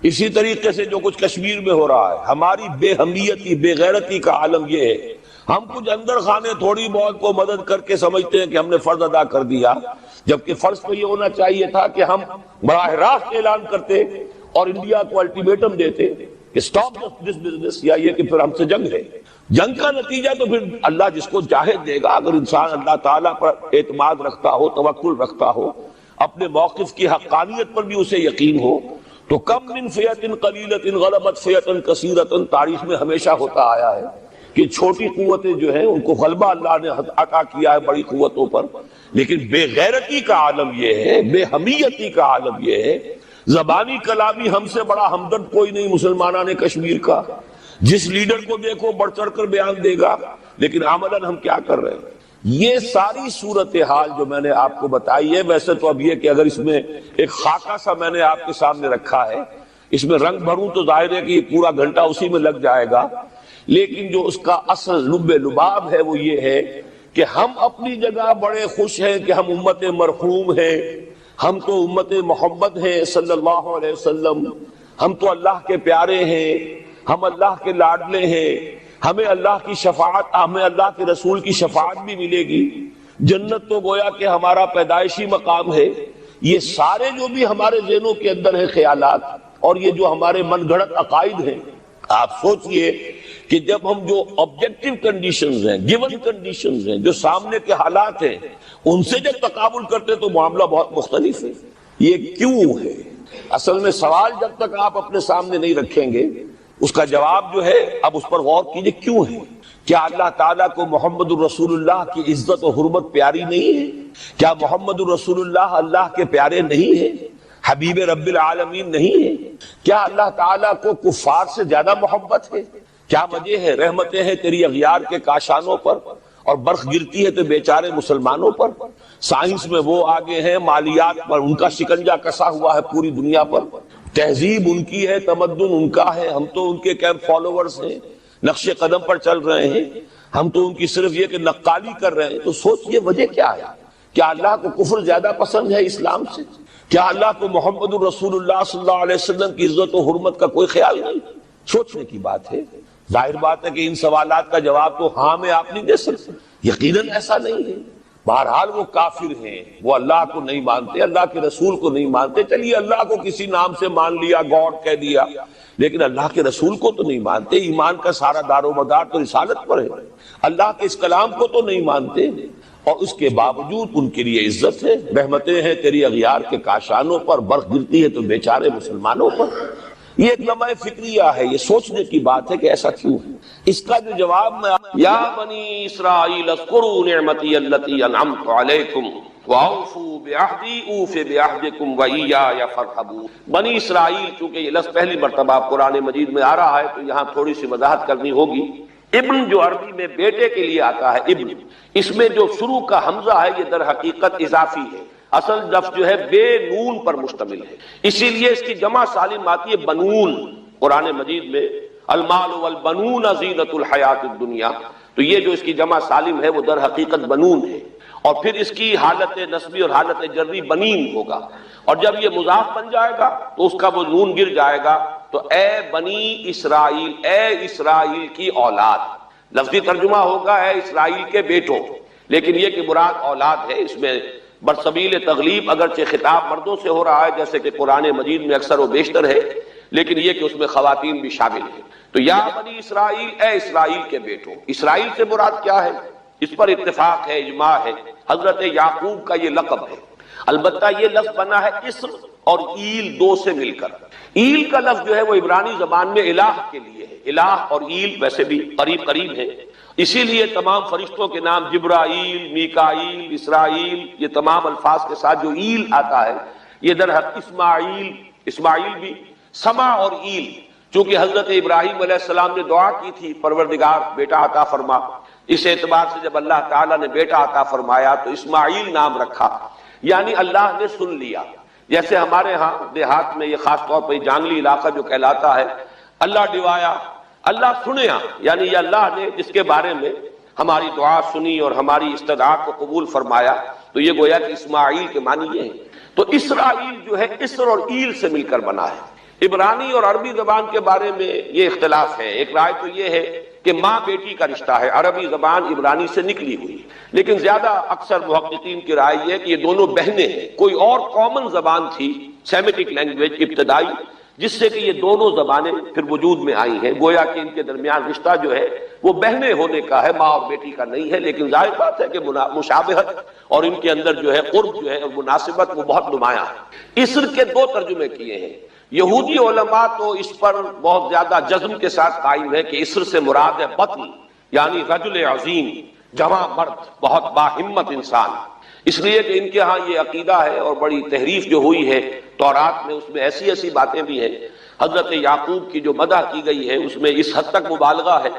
اسی طریقے سے جو کچھ کشمیر میں ہو رہا ہے، ہماری بے ہمیتی، بے غیرتی کا عالم یہ ہے. ہم کچھ اندر خانے تھوڑی بہت کو مدد کر کے سمجھتے ہیں کہ ہم نے فرض ادا کر دیا، جبکہ فرض تو یہ ہونا چاہیے تھا کہ ہم براہ راست اعلان کرتے اور انڈیا کو الٹیمیٹم دیتے کہ سٹاپ دس بزنس، یا یہ کہ پھر ہم سے جنگ ہے. جنگ کا نتیجہ تو پھر اللہ جس کو چاہے دے گا. اگر انسان اللہ تعالیٰ پر اعتماد رکھتا ہو، توکل رکھتا ہو، اپنے موقف کی حقانیت پر بھی اسے یقین ہو، تو کم من فئۃ قلیلۃ غلبت فئۃ کثیرۃ، تاریخ میں ہمیشہ ہوتا آیا ہے کہ چھوٹی قوتیں جو ہیں ان کو غلبہ اللہ نے عطا کیا ہے بڑی قوتوں پر. لیکن بے غیرتی کا عالم یہ ہے، بے حمیتی کا عالم یہ ہے، زبانی کلامی ہم سے بڑا ہمدرد کوئی نہیں مسلمانان کشمیر کا. جس لیڈر کو دیکھو بڑھ چڑھ کر بیان دے گا، لیکن عملاً ہم کیا کر رہے ہیں؟ یہ ساری صورتحال جو میں نے آپ کو بتائی ہے، ویسے تو اب یہ کہ اگر اس میں ایک خاکہ سا میں نے آپ کے سامنے رکھا ہے، اس میں رنگ بھروں تو ظاہر ہے کہ یہ پورا گھنٹہ اسی میں لگ جائے گا. لیکن جو اس کا اصل لب لباب ہے وہ یہ ہے کہ ہم اپنی جگہ بڑے خوش ہیں کہ ہم امت مرحوم ہیں، ہم تو امت محمد ہیں صلی اللہ علیہ وسلم، ہم تو اللہ کے پیارے ہیں، ہم اللہ کے لاڈلے ہیں، ہمیں اللہ کی شفاعت، ہمیں اللہ کے رسول کی شفاعت بھی ملے گی، جنت تو گویا کہ ہمارا پیدائشی مقام ہے. یہ سارے جو بھی ہمارے ذہنوں کے اندر ہیں خیالات، اور یہ جو ہمارے من گھڑت عقائد ہیں، آپ سوچئے کہ جب ہم جو آبجیکٹیو کنڈیشنز ہیں، گیون کنڈیشنز ہیں، جو سامنے کے حالات ہیں، ان سے جب تقابل کرتے تو معاملہ بہت مختلف ہے. یہ کیوں ہے؟ اصل میں سوال جب تک آپ اپنے سامنے نہیں رکھیں گے اس کا جواب جو ہے، اب اس پر غور کیجئے کیوں ہے. کیا اللہ تعالیٰ کو محمد الرسول اللہ کی عزت و حرمت پیاری نہیں ہے؟ کیا محمد الرسول اللہ اللہ کے پیارے نہیں ہیں، حبیب رب العالمین نہیں ہے؟ کیا اللہ تعالیٰ کو کفار سے زیادہ محبت ہے؟ کیا وجہ ہے؟ رحمتیں ہیں تیری اغیار کے کاشانوں پر، اور برف گرتی ہے تو بیچارے مسلمانوں پر. سائنس میں وہ آگے ہیں، مالیات پر ان کا شکنجہ کسا ہوا ہے پوری دنیا پر. تہذیب ان کی ہے، تمدن ان کا ہے، ہم تو ان کے کیمپ فالوورز ہیں، نقش قدم پر چل رہے ہیں، ہم تو ان کی صرف یہ کہ نقالی کر رہے ہیں. تو سوچئے وجہ کیا ہے؟ کیا اللہ کو کفر زیادہ پسند ہے اسلام سے؟ کیا اللہ کو محمد الرسول اللہ صلی اللہ علیہ وسلم کی عزت و حرمت کا کوئی خیال نہیں؟ سوچنے کی بات ہے. ظاہر بات ہے کہ ان سوالات کا جواب تو ہاں میں آپ نہیں دے سکتے، یقیناً ایسا نہیں ہے. بہرحال وہ کافر ہیں، وہ اللہ کو نہیں مانتے، اللہ کے رسول کو نہیں مانتے. چلیے اللہ کو کسی نام سے مان لیا، گاڈ کہہ دیا، لیکن اللہ کے رسول کو تو نہیں مانتے. ایمان کا سارا دار و مدار تو رسالت پر ہے. اللہ کے اس کلام کو تو نہیں مانتے، اور اس کے باوجود ان کے لیے عزت ہے. رحمتیں ہیں تیری اغیار کے کاشانوں پر، برف گرتی ہے تو بیچارے مسلمانوں پر. یہ ایک لمحہ فکریہ ہے، یہ سوچنے کی بات ہے کہ ایسا کیوں ہے. اس کا جو جواب میں یا بنی اسرائیل اذکروا نعمتی التی انعمت علیکم واوفوا بعہدی اوف بعہدکم وایای فارہبون. بنی اسرائیل، چونکہ یہ لفظ پہلی مرتبہ قرآن مجید میں آ رہا ہے تو یہاں تھوڑی سی وضاحت کرنی ہوگی. ابن جو عربی میں بیٹے کے لیے آتا ہے ابن، اس میں جو شروع کا حمزہ ہے یہ در حقیقت اضافی ہے. اصل لفظ جو ہے بے نون پر مشتمل ہے، اسی لیے اس کی جمع سالم آتی ہے بنون. قرآن مجید میں المال والبنون زینت الحیات الدنیا، تو یہ جو اس کی جمع سالم ہے وہ در حقیقت بنون ہے. اور پھر اس کی حالت نسبی اور حالت جری بنین ہوگا، اور جب یہ مضاف بن جائے گا تو اس کا وہ نون گر جائے گا. تو اے بنی اسرائیل، اے اسرائیل کی اولاد. لفظی ترجمہ ہوگا اے اسرائیل کے بیٹوں، لیکن یہ کہ مراد اولاد ہے. اس میں برسبیل تغلیب اگرچہ خطاب مردوں سے ہو رہا ہے جیسے کہ قرآن مجید میں اکثر و بیشتر ہے، لیکن یہ کہ اس میں خواتین بھی شامل ہیں. تو یا بنی اسرائیل، اے اسرائیل کے بیٹوں. اسرائیل سے مراد کیا ہے؟ اس پر اتفاق ہے، اجماع ہے. حضرت یعقوب کا یہ لقب ہے. البتہ یہ لفظ بنا ہے اسم اور ایل دو سے مل کر. ایل کا لفظ جو ہے وہ عبرانی زبان میں الہ کے لیے ہے. الہ اور ایل ویسے بھی قریب قریب ہیں، اسی لیے تمام فرشتوں کے نام جبرائیل، میکائیل، اسرائیل، یہ تمام الفاظ کے ساتھ جو ایل آتا ہے یہ در حق اسماعیل بھی سما اور ایل. چونکہ حضرت ابراہیم علیہ السلام نے دعا کی تھی پروردگار بیٹا عطا فرما، اس اعتبار سے جب اللہ تعالیٰ نے بیٹا عطا فرمایا تو اسماعیل نام رکھا، یعنی اللہ نے سن لیا. جیسے ہمارے ہاں دیہات میں یہ خاص طور پر جانگلی علاقہ جو کہلاتا ہے، اللہ ڈوایا، اللہ سنیا، یعنی یہ اللہ نے جس کے بارے میں ہماری دعا سنی اور ہماری استدعا کو قبول فرمایا، تو یہ گویا کہ اسماعیل کے معنی یہ ہے. تو اسرائیل جو ہے اسر اور ایل سے مل کر بنا ہے. عبرانی اور عربی زبان کے بارے میں یہ اختلاف ہے. ایک رائے تو یہ ہے کہ ماں بیٹی کا رشتہ ہے، عربی زبان عبرانی سے نکلی ہوئی، لیکن زیادہ اکثر محققین کی رائے یہ ہے کہ یہ دونوں بہنیں ہیں. کوئی اور کامن زبان تھی، سیمیٹک لینگویج ابتدائی، جس سے کہ یہ دونوں زبانیں پھر وجود میں آئی ہیں. گویا کہ ان کے درمیان رشتہ جو ہے وہ بہنے ہونے کا ہے، ماں اور بیٹی کا نہیں ہے، لیکن ظاہر بات ہے کہ مشابہت اور ان کے اندر جو ہے قرب جو ہے اور مناسبت وہ بہت نمایاں ہے. اسر کے دو ترجمے کیے ہیں. یہودی علماء تو اس پر بہت زیادہ جزم کے ساتھ قائم ہے کہ اسر سے مراد ہے بطن، یعنی رجل عظیم، جواں مرد، بہت باہمت انسان. اس لیے کہ ان کے ہاں یہ عقیدہ ہے اور بڑی تحریف جو ہوئی ہے تورات میں، اس میں ایسی ایسی باتیں بھی ہیں. حضرت یعقوب کی جو مدح کی گئی ہے اس میں اس حد تک مبالغہ ہے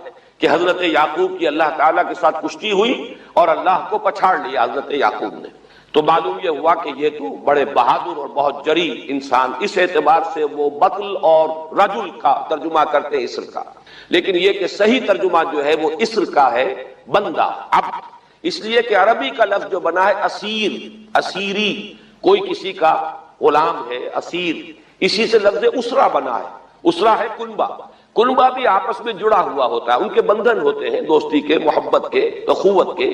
کہ حضرت یعقوب کی اللہ تعالیٰ کے ساتھ کشتی ہوئی اور اللہ کو پچھاڑ لیا حضرت یعقوب نے. تو معلوم یہ ہوا کہ یہ تو بڑے بہادر اور بہت جری انسان، اس اعتبار سے وہ بطل اور رجل کا ترجمہ کرتے ہیں اسر کا. لیکن یہ کہ صحیح ترجمہ جو ہے وہ اسر کا ہے، بندہ، عبد. اس لیے کہ عربی کا لفظ جو بنا ہے اسیر، اسیری، کوئی کسی کا غلام ہے، اسیر. اسی سے لفظ اسرا بنا ہے. اسرا ہے کنبہ. کنبہ بھی آپس میں جڑا ہوا ہوتا ہے، ان کے بندھن ہوتے ہیں دوستی کے، محبت کے، اخوت کے.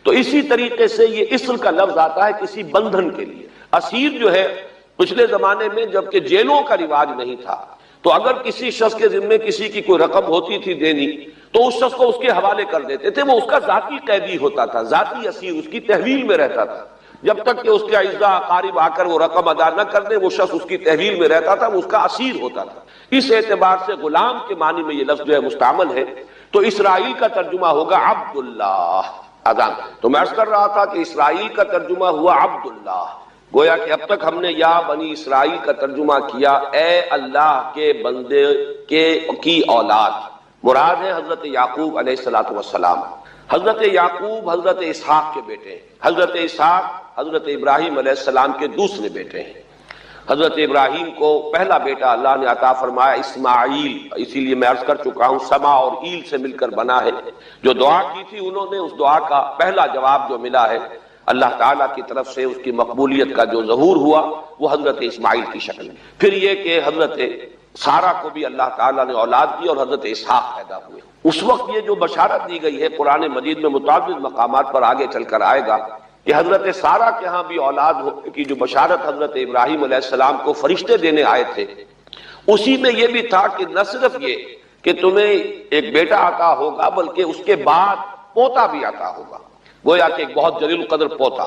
تو اسی طریقے سے یہ اسر کا لفظ آتا ہے کسی بندھن کے لیے. اسیر جو ہے پچھلے زمانے میں جبکہ جیلوں کا رواج نہیں تھا تو اگر کسی شخص کے ذمے کسی کی کوئی رقم ہوتی تھی دینی تو اس شخص کو اس کے حوالے کر دیتے تھے. وہ اس کا ذاتی قیدی ہوتا تھا، ذاتی اسیر، اس کی تحویل میں رہتا تھا. جب تک کہ اس کے اعزاء اقارب آ کر وہ رقم ادا نہ کر دے وہ شخص اس کی تحویل میں رہتا تھا، وہ اس کا اسیر ہوتا تھا. اس اعتبار سے غلام کے معنی میں یہ لفظ جو ہے مستعمل ہے. تو اسرائیل کا ترجمہ ہوگا عبداللہ. اذان تو میں عرض کر رہا تھا کہ اسرائیل کا ترجمہ ہوا عبداللہ. گویا کہ اب تک ہم نے یا بنی اسرائیل کا ترجمہ کیا اے اللہ کے بندے کی اولاد. مراد ہے حضرت یعقوب علیہ الصلوۃ والسلام. حضرت یعقوب حضرت اسحاق کے بیٹے ہیں. حضرت اسحاق حضرت ابراہیم علیہ السلام کے دوسرے بیٹے ہیں. حضرت ابراہیم کو پہلا بیٹا اللہ نے عطا فرمایا اسماعیل. اسی لیے میں عرض کر چکا ہوں سما اور ایل سے مل کر بنا ہے. جو دعا کی تھی انہوں نے، اس دعا کا پہلا جواب جو ملا ہے اللہ تعالیٰ کی طرف سے، اس کی مقبولیت کا جو ظہور ہوا وہ حضرت اسماعیل کی شکل میں. پھر یہ کہ حضرت سارہ کو بھی اللہ تعالیٰ نے اولاد دی اور حضرت اسحاق پیدا ہوئے. اس وقت یہ جو بشارت دی گئی ہے قرآن مجید میں متعدد مقامات پر آگے چل کر آئے گا کہ حضرت سارہ کے ہاں بھی اولاد ہونے کی جو بشارت حضرت ابراہیم علیہ السلام کو فرشتے دینے آئے تھے، اسی میں یہ بھی تھا کہ نہ صرف یہ کہ تمہیں ایک بیٹا عطا ہوگا بلکہ اس کے بعد پوتا بھی عطا ہوگا. گویا کہ ایک بہت جلیل القدر پوتا.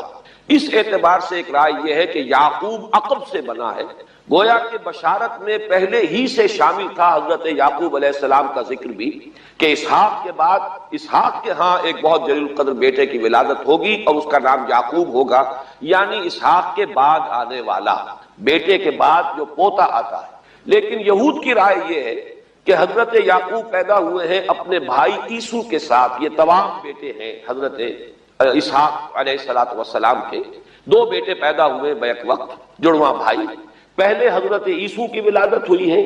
اس اعتبار سے ایک رائے یہ ہے کہ یعقوب عقب سے بنا ہے. گویا کہ بشارت میں پہلے ہی سے شامل تھا حضرت یعقوب علیہ السلام کا ذکر بھی کہ اسحاق کے بعد اسحاق کے ہاں ایک بہت جلیل القدر بیٹے کی ولادت ہوگی اور اس کا نام یعقوب ہوگا، یعنی اسحاق کے بعد آنے والا، بیٹے کے بعد جو پوتا آتا ہے. لیکن یہود کی رائے یہ ہے کہ حضرت یعقوب پیدا ہوئے ہیں اپنے بھائی عیسو کے ساتھ. یہ تمام بیٹے ہیں حضرت اسحاق علیہ السلام کے. دو بیٹے پیدا ہوئے بیک وقت، جڑواں بھائی. پہلے حضرت عیسو کی ولادت ہوئی ہے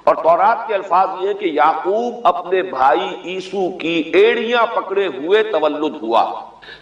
اور تورات کے الفاظ یہ ہیں کہ یعقوب اپنے بھائی عیسو کی ایڑیاں پکڑے ہوئے تولد ہوا.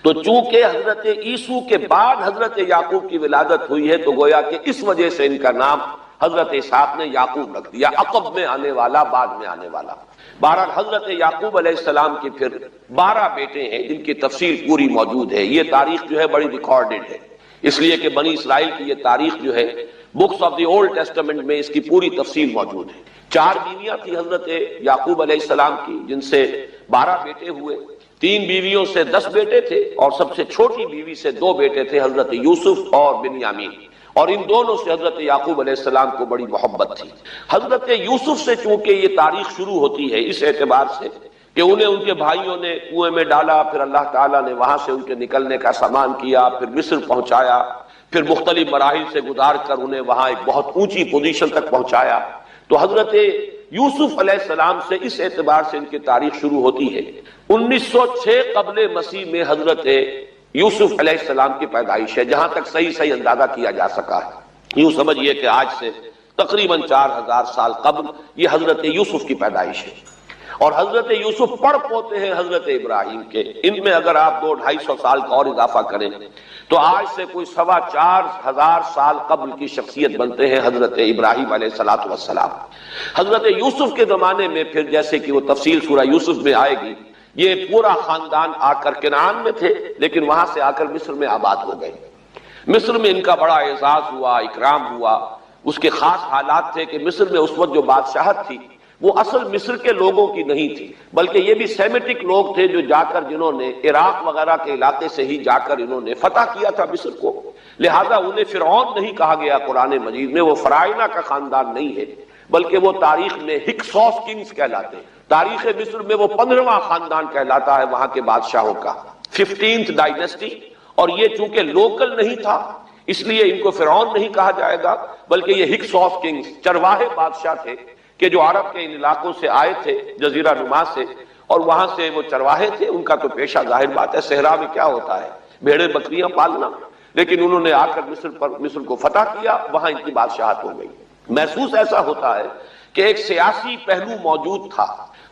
تو چونکہ حضرت عیسو کے بعد حضرت یعقوب کی ولادت ہوئی ہے تو گویا کہ اس وجہ سے ان کا نام حضرت اسحاق نے یعقوب رکھ دیا، عقب میں آنے والا، بعد میں آنے والا. بہرحال حضرت یعقوب علیہ السلام کے پھر 12 بیٹے ہیں جن کی تفصیل پوری موجود ہے. یہ تاریخ جو ہے بڑی ریکارڈڈ ہے، اس لیے کہ بنی اسرائیل کی یہ تاریخ جو ہے books of the old testament میں اس کی پوری تفصیل موجود ہے. 4 بیویاں تھی حضرت یعقوب علیہ السلام کی جن سے 12 بیٹے ہوئے. 3 بیویوں سے 10 بیٹے تھے اور سب سے چھوٹی بیوی سے 2 بیٹے تھے حضرت یوسف اور بنیامین. اور ان دونوں سے حضرت یعقوب علیہ السلام کو بڑی محبت تھی. حضرت یوسف سے چونکہ یہ تاریخ شروع ہوتی ہے اس اعتبار سے کہ انہیں ان کے بھائیوں نے کنویں میں ڈالا، پھر اللہ تعالیٰ نے وہاں سے ان کے نکلنے کا سامان کیا، پھر مصر پہنچایا، پھر مختلف مراحل سے گزار کر انہیں وہاں ایک بہت اونچی پوزیشن تک پہنچایا. تو حضرت یوسف علیہ السلام سے اس اعتبار سے ان کی تاریخ شروع ہوتی ہے. 1906 قبل مسیح میں حضرت یوسف علیہ السلام کی پیدائش ہے، جہاں تک صحیح اندازہ کیا جا سکا ہے. یوں سمجھئے کہ آج سے تقریباً 4000 سال قبل یہ حضرت یوسف کی پیدائش ہے. اور حضرت یوسف پڑ پوتے ہیں حضرت ابراہیم کے. ان میں اگر آپ 200-250 سال کا اور اضافہ کریں تو آج سے کوئی 4,2500 سال قبل کی شخصیت بنتے ہیں حضرت ابراہیم علیہ السلام. حضرت یوسف کے زمانے میں پھر جیسے کہ وہ تفصیل سورہ یوسف میں آئے گی، یہ پورا خاندان آ کر کنعان میں تھے لیکن وہاں سے آ کر مصر میں آباد ہو گئے. مصر میں ان کا بڑا اعزاز ہوا، اکرام ہوا. اس کے خاص حالات تھے کہ مصر میں اس وقت جو بادشاہت تھی وہ اصل مصر کے لوگوں کی نہیں تھی، بلکہ یہ بھی سیمیٹک لوگ تھے جو جا کر جنہوں نے عراق وغیرہ کے علاقے سے ہی جا کر انہوں نے فتح کیا تھا مصر کو، لہذا انہیں فرعون نہیں کہا گیا قرآن مجید میں، وہ فرائنہ کا خاندان نہیں ہے، بلکہ وہ تاریخ میں ہکسوس کنگز کہلاتے ہیں۔ تاریخ مصر میں وہ 15واں خاندان کہلاتا ہے وہاں کے بادشاہوں کا، 15th ڈائنیسٹی، اور یہ چونکہ لوکل نہیں تھا اس لیے ان کو فرعون نہیں کہا جائے گا، بلکہ یہ ہکسوس کنگز چرواہے بادشاہ تھے کہ جو عرب کے ان علاقوں سے آئے تھے جزیرہ نما سے، اور وہاں سے وہ چرواہے تھے، ان کا تو پیشہ ظاہر بات ہے صحرا میں کیا ہوتا ہے، بھیڑیں بکریاں پالنا، لیکن انہوں نے آ کر مصر کو فتح کیا، وہاں ان کی بادشاہت ہو گئی۔ محسوس ایسا ہوتا ہے کہ ایک سیاسی پہلو موجود تھا،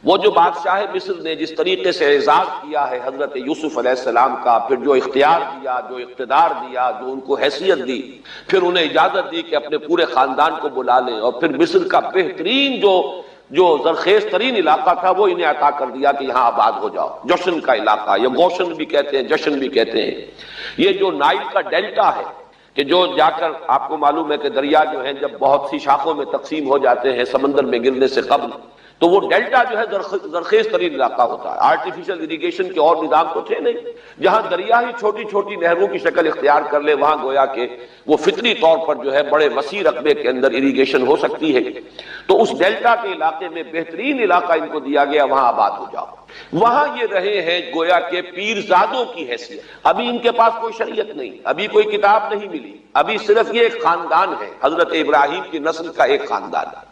وہ جو بادشاہ مصر نے جس طریقے سے اعزاز کیا ہے حضرت یوسف علیہ السلام کا، پھر جو اختیار دیا، جو اقتدار دیا، جو ان کو حیثیت دی، پھر انہیں اجازت دی کہ اپنے پورے خاندان کو بلا لیں، اور پھر مصر کا بہترین جو زرخیز ترین علاقہ تھا وہ انہیں عطا کر دیا کہ یہاں آباد ہو جاؤ، جشن کا علاقہ، یا گوشن بھی کہتے ہیں، جشن بھی کہتے ہیں۔ یہ جو نائل کا ڈیلٹا ہے کہ جو جا کر آپ کو معلوم ہے کہ دریا جو ہیں جب بہت سی شاخوں میں تقسیم ہو جاتے ہیں سمندر میں گرنے سے قبل، تو وہ ڈیلٹا جو ہے زرخیز ترین علاقہ ہوتا ہے، آرٹیفیشل اریگیشن کے اور نظام تو تھے نہیں، جہاں دریا ہی چھوٹی چھوٹی نہروں کی شکل اختیار کر لے وہاں گویا کہ وہ فطری طور پر جو ہے بڑے وسیع رقبے کے اندر اریگیشن ہو سکتی ہے، تو اس ڈیلٹا کے علاقے میں بہترین علاقہ ان کو دیا گیا، وہاں آباد ہو جاؤ۔ وہاں یہ رہے ہیں گویا کہ پیرزادوں کی حیثیت، ابھی ان کے پاس کوئی شریعت نہیں، ابھی کوئی کتاب نہیں ملی، ابھی صرف یہ ایک خاندان ہے، حضرت ابراہیم کی نسل کا ایک خاندان ہے،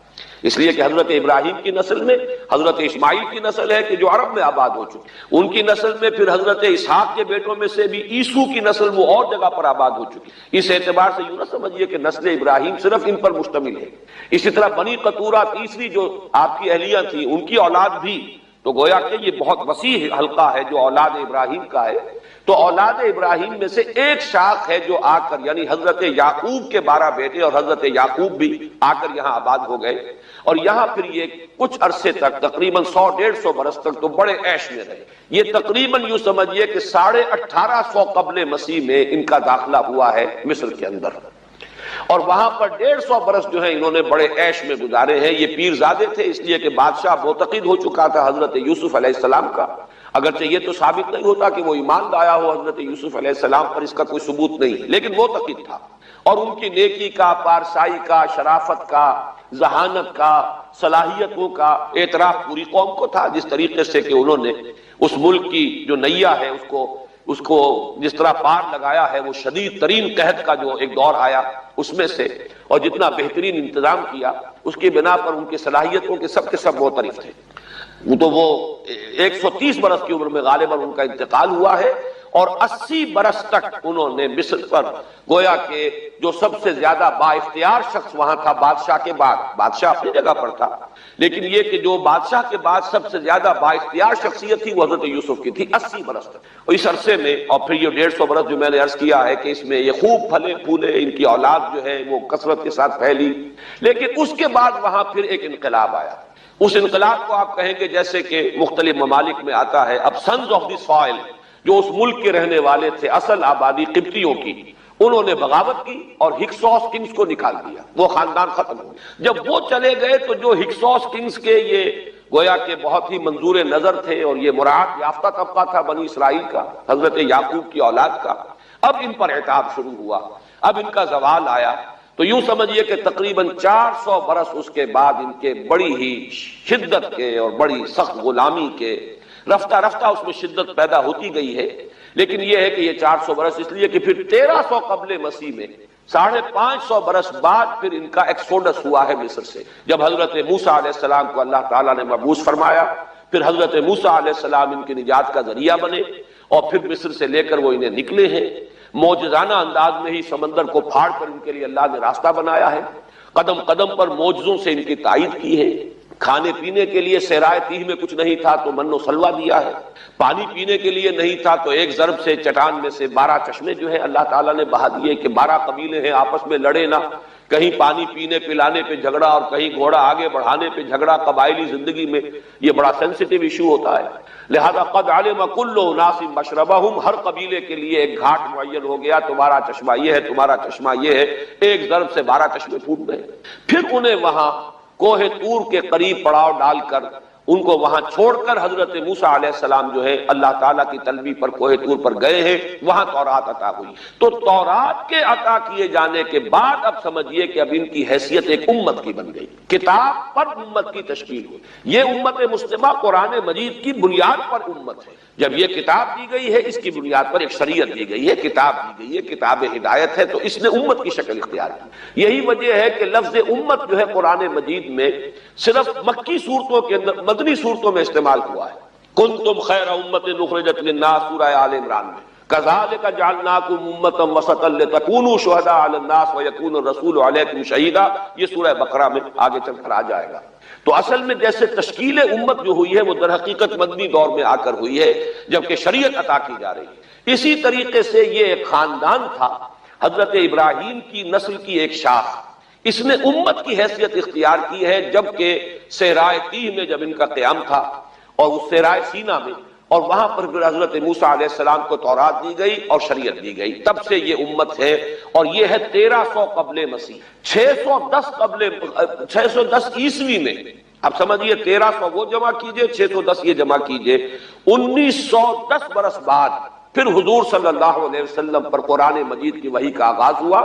اس لیے کہ حضرت ابراہیم کی نسل میں حضرت اسماعیل کی نسل ہے کہ جو عرب میں آباد ہو چکی، ان کی نسل میں پھر حضرت اسحاق کے بیٹوں میں سے بھی عیسو کی نسل وہ اور جگہ پر آباد ہو چکی۔ اس اعتبار سے یوں نہ سمجھیے کہ نسل ابراہیم صرف ان پر مشتمل ہے، اسی طرح بنی قطورہ تیسری جو آپ کی اہلیہ تھی ان کی اولاد بھی، تو گویا کہ یہ بہت وسیع حلقہ ہے جو اولاد ابراہیم کا ہے۔ تو اولاد ابراہیم میں سے ایک شاخ ہے جو آ کر، یعنی حضرت یعقوب کے 12 بیٹے اور حضرت یعقوب بھی آ کر یہاں آباد ہو گئے، اور یہاں پھر یہ کچھ عرصے تک تقریباً 100-150 برس تک تو بڑے عیش میں رہے۔ یہ تقریباً یوں سمجھیے کہ 1850 قبل مسیح میں ان کا داخلہ ہوا ہے مصر کے اندر، اور وہاں پر 150 برس جو ہیں انہوں نے بڑے عیش میں گزارے ہیں۔ یہ پیرزادے تھے اس لیے کہ بادشاہ معتقد ہو چکا تھا حضرت یوسف علیہ السلام کا، اگرچہ یہ تو ثابت نہیں ہوتا کہ وہ ایمان لایا ہو حضرت یوسف علیہ السلام پر، اس کا کوئی ثبوت نہیں ہے، لیکن معتقد تھا، اور ان کی نیکی کا، پارسائی کا، شرافت کا، ذہانت کا، صلاحیتوں کا اعتراف پوری قوم کو تھا، جس طریقے سے کہ انہوں نے اس ملک کی جو نیا ہے اس کو جس طرح پار لگایا ہے، وہ شدید ترین قحط کا جو ایک دور آیا اس میں سے، اور جتنا بہترین انتظام کیا اس کی بنا پر ان کی صلاحیتوں کے سب معترف تھے۔ تو وہ 130 برس کی عمر میں غالباً ان کا انتقال ہوا ہے، اور 80 برس تک انہوں نے مصر پر گویا کہ جو سب سے زیادہ با اختیار شخص وہاں تھا بادشاہ کے بعد، بادشاہ اپنی جگہ پر تھا، لیکن یہ کہ جو بادشاہ کے بعد سب سے زیادہ با اختیار شخصیت تھی وہ حضرت یوسف کی تھی 80 برس تک، اور اس عرصے میں، اور پھر یہ 150 برس جو میں نے عرض کیا ہے کہ اس میں یہ خوب پھلے پھولے، ان کی اولاد جو ہے وہ کثرت کے ساتھ پھیلی، لیکن اس کے بعد وہاں پھر ایک انقلاب آیا۔ اس انقلاب کو آپ کہیں گے جیسے کہ مختلف ممالک میں آتا ہے، اب سنز آف دی سوائل جو اس ملک کے رہنے والے تھے، اصل آبادی قبطیوں کی، انہوں نے بغاوت کی اور ہکسوس کنگز کو نکال دیا، وہ خاندان ختم ہو گیا۔ جب وہ چلے گئے تو جو ہکسوس کنگز کے یہ گویا کہ بہت ہی منظور نظر تھے اور یہ مراعات یافتہ طبقہ تھا بنی اسرائیل کا، حضرت یعقوب کی اولاد کا، اب ان پر عتاب شروع ہوا، اب ان کا زوال آیا۔ تو یوں سمجھیے کہ تقریباً 400 برس اس کے بعد ان کے بڑی ہی شدت کے اور بڑی سخت غلامی کے، رفتہ رفتہ اس میں شدت پیدا ہوتی گئی ہے، لیکن یہ ہے کہ یہ 400 برس اس لیے کہ پھر 1300 قبل مسیح میں 550 برس بعد پھر ان کا ایکسوڈس ہوا ہے مصر سے، جب حضرت موسیٰ علیہ السلام کو اللہ تعالیٰ نے مبعوث فرمایا، پھر حضرت موسیٰ علیہ السلام ان کی نجات کا ذریعہ بنے، اور پھر مصر سے لے کر وہ انہیں نکلے ہیں، معجزانہ انداز میں ہی سمندر کو پھاڑ کر ان کے لیے اللہ نے راستہ بنایا ہے، قدم قدم پر معجزوں سے ان کی تائید کی ہے، کھانے پینے کے لیے صحرائے تیہ میں کچھ نہیں تھا تو من و سلوہ دیا ہے، پانی پینے کے لیے نہیں تھا تو ایک ضرب سے چٹان میں سے 12 چشمے جو ہے اللہ تعالیٰ نے بہا دیے کہ 12 قبیلے ہیں آپس میں لڑے نہ، کہیں پانی پینے پلانے پہ جھگڑا اور کہیں گھوڑا آگے بڑھانے پہ جھگڑا، قبائلی زندگی میں یہ بڑا سینسیٹیو ایشو ہوتا ہے. لہذا قد علم کل اناس مشربہم، ہر قبیلے کے لیے ایک گھاٹ معین ہو گیا، تمہارا چشمہ یہ ہے، تمہارا چشمہ یہ ہے. ایک ضرب سے 12 چشمے پھوٹ گئے. پھر انہیں وہاں کوہ طور کے قریب پڑاؤ ڈال کر ان کو وہاں چھوڑ کر حضرت موسیٰ علیہ السلام جو ہے اللہ تعالیٰ کی طلبی پر کوہ طور پر گئے ہیں، وہاں تورات عطا ہوئی. تو تورات کے عطا کیے جانے کے بعد اب سمجھیے کہ اب ان کی حیثیت ایک امت کی بن گئی، کتاب پر امت کی تشکیل ہوئی. یہ امت مسلمہ قرآن مجید کی بنیاد پر امت ہے. جب یہ کتاب دی گئی ہے اس کی بنیاد پر ایک شریعت دی گئی ہے، کتاب دی گئی ہے، کتاب ہدایت ہے، تو اس نے امت کی شکل اختیار کی. یہی وجہ ہے کہ لفظ امت جو ہے قرآن مجید میں صرف مکی صورتوں کے اندر، مدنی صورتوں میں استعمال ہوا ہے. کنتم خیر امت اخرجت للناس سورہ آل عمران میں، کذالک جعلناکم امۃ وسطا لتکونوا شہداء علی الناس ویکون الرسول علیکم شہیدا، یہ سورہ بقرہ میں آگے چل کر آ جائے گا. تو اصل میں جیسے تشکیل امت جو ہوئی ہے وہ در حقیقت مدنی دور میں آ کر ہوئی ہے جبکہ شریعت عطا کی جا رہی ہے. اسی طریقے سے یہ ایک خاندان تھا، حضرت ابراہیم کی نسل کی ایک شاخ، اس نے امت کی حیثیت اختیار کی ہے جبکہ صحرائے تیہ میں جب ان کا قیام تھا اور اس صحرائے سینا میں، اور وہاں پر پھر حضرت موسیٰ علیہ السلام کو تورات دی گئی اور شریعت دی گئی، تب سے یہ امت ہے. اور یہ ہے 1300 قبل مسیح، 610 عیسوی میں. اب سمجھیے 1300 وہ جمع کیجئے، 610 یہ جمع کیجئے، 1910 برس بعد پھر حضور صلی اللہ علیہ وسلم پر قرآن مجید کی وحی کا آغاز ہوا،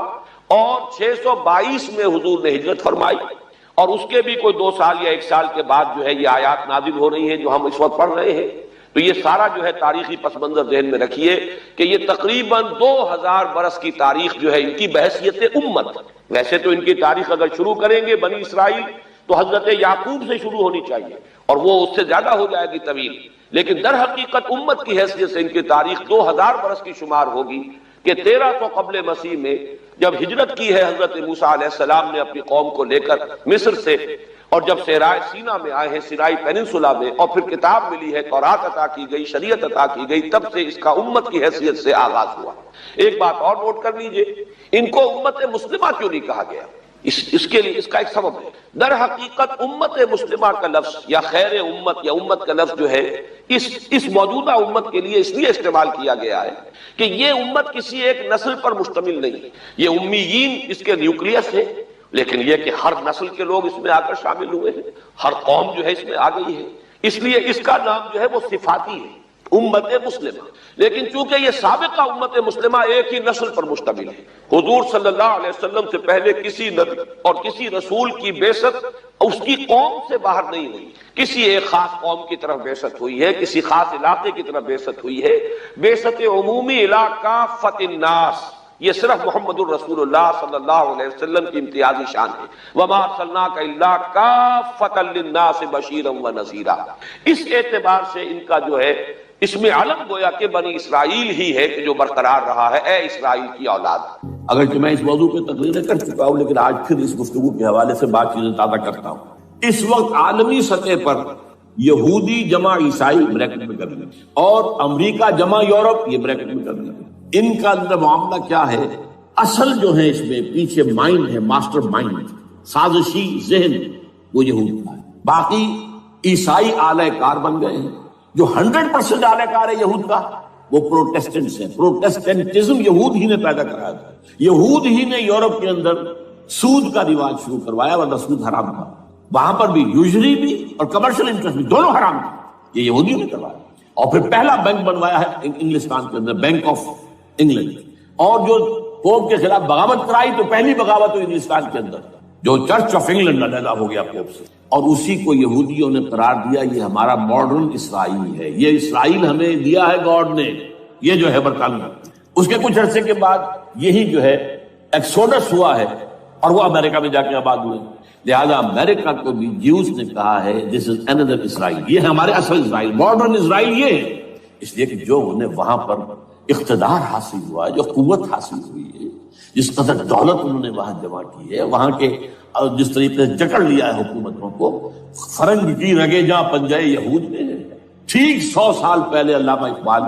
اور 622 میں حضور نے ہجرت فرمائی. اور اس کے بھی کوئی 2 سال یا 1 سال کے بعد جو ہے یہ آیات نازل ہو رہی ہیں جو ہم اس وقت پڑھ رہے ہیں. تو یہ سارا جو ہے تاریخی پس منظر ذہن میں رکھیے کہ یہ تقریباً 2000 برس کی تاریخ جو ہے ان کی بحیثیت امت. ویسے تو ان کی تاریخ اگر شروع کریں گے بنی اسرائیل تو حضرت یعقوب سے شروع ہونی چاہیے اور وہ اس سے زیادہ ہو جائے گی طویل، لیکن در حقیقت امت کی حیثیت سے ان کی تاریخ 2000 برس کی شمار ہوگی کہ 1300 قبل مسیح میں جب ہجرت کی ہے حضرت موسیٰ علیہ السلام نے اپنی قوم کو لے کر مصر سے، اور جب صحرائے سینا میں آئے ہیں، سینائی پیننسولا میں، اور پھر کتاب ملی ہے، تورات عطا کی گئی، شریعت عطا کی گئی، تب سے اس کا امت کی حیثیت سے آغاز ہوا. ایک بات اور نوٹ کر لیجئے، ان کو امت مسلمہ کیوں نہیں کہا گیا؟ اس کے لیے اس کا ایک سبب ہے. در حقیقت امت مسلمہ کا لفظ یا خیر امت یا امت کا لفظ جو ہے اس موجودہ امت کے لیے اس لیے استعمال کیا گیا ہے کہ یہ امت کسی ایک نسل پر مشتمل نہیں ہے. یہ امیین اس کے نیوکلیس ہے، لیکن یہ کہ ہر نسل کے لوگ اس میں آ کر شامل ہوئے ہیں، ہر قوم جو ہے اس میں آ گئی ہے، اس لیے اس کا نام جو ہے وہ صفاتی ہے، امت مسلمہ. لیکن چونکہ یہ سابقہ امت مسلمہ ایک ہی نسل پر مشتمل ہے، حضور صلی اللہ علیہ وسلم سے پہلے کسی نبی اور کسی رسول کی بعثت اس کی قوم سے باہر نہیں ہوئی، کسی ایک خاص قوم کی طرف بعثت ہوئی ہے، کسی خاص علاقے کی طرف بعثت ہوئی ہے. بعثت عمومی الی کافۃ الناس یہ صرف محمد الرسول اللہ صلی اللہ علیہ وسلم کی امتیازی شان ہے. وما ارسلناک الا کافۃ للناس بشیرا ونذیرا. اس اعتبار سے ان کا جو ہے اس میں علم گویا کہ بنی اسرائیل ہی ہے کہ جو برقرار رہا ہے، اے اسرائیل کی اولاد. اگرچہ میں اس موضوع پہ تقریر کر چکا ہوں لیکن آج پھر اس گفتگو کے حوالے سے بات چیزیں تازہ کرتا ہوں. اس وقت عالمی سطح پر یہودی جمع عیسائی بریکٹ میں کر لیں اور امریکہ جمع یورپ یہ بریکٹ میں کر لیں. ان کا اندر معاملہ کیا ہے؟ اصل جو ہے اس میں پیچھے مائنڈ ہے، ماسٹر مائنڈ، سازشی ذہن وہ یہود کا ہے. باقی عیسائی آلہ کار بن گئے ہیں. جو 100% آلہ کار ہے یہود کا وہ پروٹیسٹنٹس ہیں. پروٹیسٹنٹزم یہود ہی نے پیدا کرایا تھا. یہود ہی نے یورپ کے اندر سود کا رواج شروع کروایا، ورنہ سود حرام تھا. وہاں پر بھی یوزری بھی اور کمرشل انٹرسٹ بھی دونوں حرام تھے، یہ یہودیوں نے کروایا. اور پھر پہلا بینک بنوایا ہے انگلستان کے اندر، بینک آف انگلینڈ. اور جو پوپ کے خلاف بغاوت کرائی تو پہلی بغاوت ہوئی انگلستان کے اندر، جو چرچ آف انگلینڈ علیحدہ ہو گیا پوپ سے. اور اسی کو یہودیوں نے قرار دیا یہ ہمارا ماڈرن اسرائیل ہے، یہ اسرائیل ہمیں دیا ہے گاڈ نے، یہ جو ہے برطانیہ. اس کے کچھ عرصے کے بعد یہی جو ہے ایکسوڈس ہوا ہے اور وہ امریکہ میں جا کے آباد ہوئے. لہذا امریکہ کو بھی جیوز نے کہا ہے دس از another اسرائیل، یہ ہمارے اصل اسرائیل، ماڈرن اسرائیل یہ ہے. اس لیے کہ جو انہیں وہاں پر اقتدار حاصل ہوا ہے، جو قوت حاصل ہوئی ہے، جس قدر دولت انہوں نے وہاں جمع کی ہے، وہاں کے جس طریقے سے جکڑ لیا ہے حکومتوں کو، فرنگ کی رگے جہاں پنجے یہود میں ہے. ٹھیک 100 سال پہلے علامہ اقبال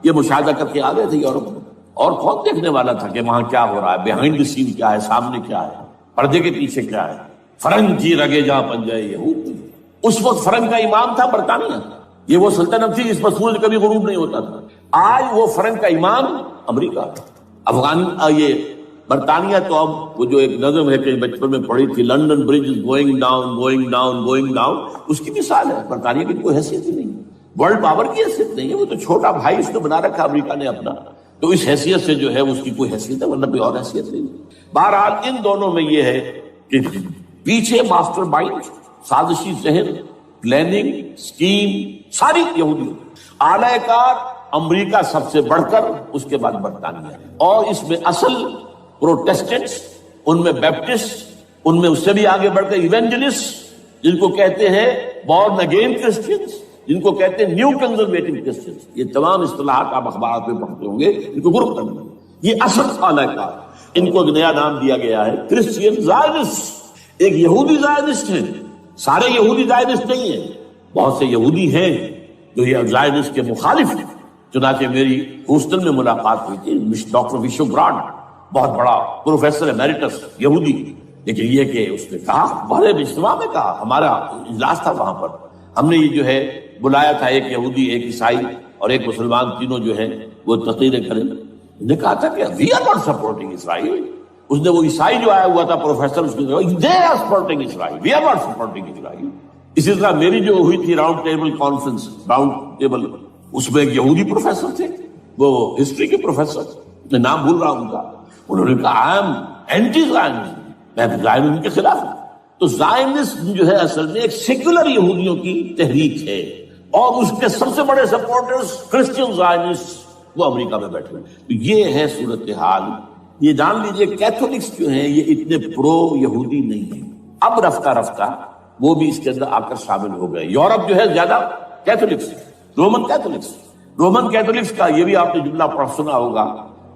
یہ مشاہدہ کر کے آ گئے تھے یورپ میں، اور کون دیکھنے والا تھا کہ وہاں کیا ہو رہا ہے، بیہائنڈ دی سین کیا ہے، سامنے کیا ہے. پردے کے پیچھے کیا ہے؟ فرنگ کی رگے جہاں پن جائے یہود. اس وقت فرنگ کا امام تھا برطانیہ. یہ وہ سلطنت تھی جس پر سورج کبھی غروب نہیں ہوتا تھا. آج وہ فرنگ کا امام امریکہ. یہ برطانیہ تو اب وہ جو ایک نظم ہے کہ بچپن میں پڑھی تھی، London bridge is going down going down going down, اس کی مثال ہے. برطانیہ کی کوئی حیثیت ہی نہیں، ورلڈ پاور کی حیثیت نہیں ہے. وہ تو چھوٹا بھائی اس نے بنا رکھا امریکہ نے اپنا، تو اس حیثیت سے جو ہے اس کی کوئی حیثیت ہے، ورنہ کوئی اور حیثیت نہیں. بہرحال ان دونوں میں یہ ہے کہ پیچھے ماسٹر مائنڈ، سازشی ذہن، پلاننگ، اسکیم ساری یہودی. اعلی کار امریکہ سب سے بڑھ کر، اس کے بعد برطانیہ. اور اس میں اصل پروٹیسٹنٹس، ان میں بیپٹسٹ، ان میں اس سے بھی آگے بڑھ کر ایونجلسٹ، جن کو کہتے ہیں بورن اگین کرسچنس، جن کو کہتے ہیں نیو کنزرویٹو کرسچنس. یہ تمام اصطلاحات آپ اخبارات میں پڑھتے ہوں گے، ان کو گروپ کرنا. یہ اصل اعلی کار. ان کو ایک نیا نام دیا گیا ہے کرسچین زائنسٹ. ایک یہودی زائنسٹ ہیں، سارے یہودی زائنسٹ نہیں ہیں، بہت سے یہودی ہیں جو یہ زائنسٹ کے مخالف ہیں. چنانچہ میری ہیوسٹن میں ملاقات ہوئی تھی ڈاکٹر وشو براڈ، بہت بڑا پروفیسر ایمیریٹس یہودی. لیکن یہ کہ اس نے کہا، بڑے اجتماع میں کہا، ہمارا اجلاس تھا وہاں پر، ہم نے یہ جو ہے بلایا تھا ایک یہودی، ایک عیسائی اور ایک مسلمان، تینوں جو ہیں وہ تقریریں کریں. نے کہا تھا کہ وی آر ناٹ سپورٹنگ اسرائیل. اس نے وہ عیسائی جو آیا ہوا تھا پروفیسر، اس نے کہا they are supporting Israel, we are not supporting Israel. اسی طرح میری جو ہوئی تھی round table conference, round table, اس میں ایک یہودی پروفیسر تھے، وہ ہسٹری کے پروفیسر، میں نام بھول رہا ہوں ان کا. انہوں نے کہا آئی ایم اینٹی زائنسٹ، میں زائنسٹ کے خلاف ہوں. تو زائنسٹ جو ہے اصل میں ایک سیکولر یہودیوں کی تحریک ہے، اور اس کے سب سے بڑے سپورٹرز کرسچین زائنسٹ وہ امریکہ میں بیٹھے ہیں. تو یہ ہے صورتحال. یہ جان لیجئے کیتھولکس جو ہیں یہ اتنے پرو یہودی نہیں ہیں. اب رفتہ رفتہ وہ بھی اس کے اندر آ کر شامل ہو گئے. یورپ جو ہے زیادہ Catholics, Roman Catholics. Roman Catholics کا یہ بھی آپ نے جملہ پڑھ سنا ہوگا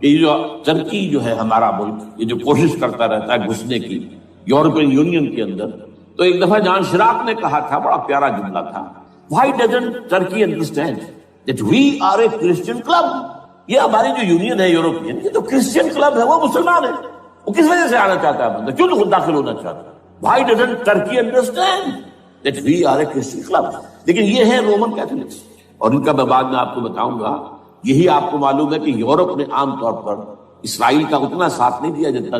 کہ یہ جو ترکی جو ہے ہمارا ملک، یہ جو کوشش کرتا رہتا ہے گھسنے کی یورپین یونین کے اندر. تو ایک دفعہ جان شراک نے کہا تھا، بڑا پیارا جملہ تھا، Why doesn't Turkey understand that we are a Christian club؟ یہ ہماری جو یونین ہے یورپین، یہ تو کرسچین کلب ہے، وہ مسلمان ہے. وہ کس وجہ سے آنا چاہتا ہے بندہ؟ کیوں تو خود داخل ہونا چاہتا ہے؟ Why doesn't Turkey understand that we are a Christian club؟ لیکن یہ ہے رومن کیتھولکس، اور ان کا میں بعد میں آپ کو بتاؤں گا. یہی آپ کو معلوم ہے کہ یورپ نے عام طور پر اسرائیل کا اتنا ساتھ نہیں دیا جتنا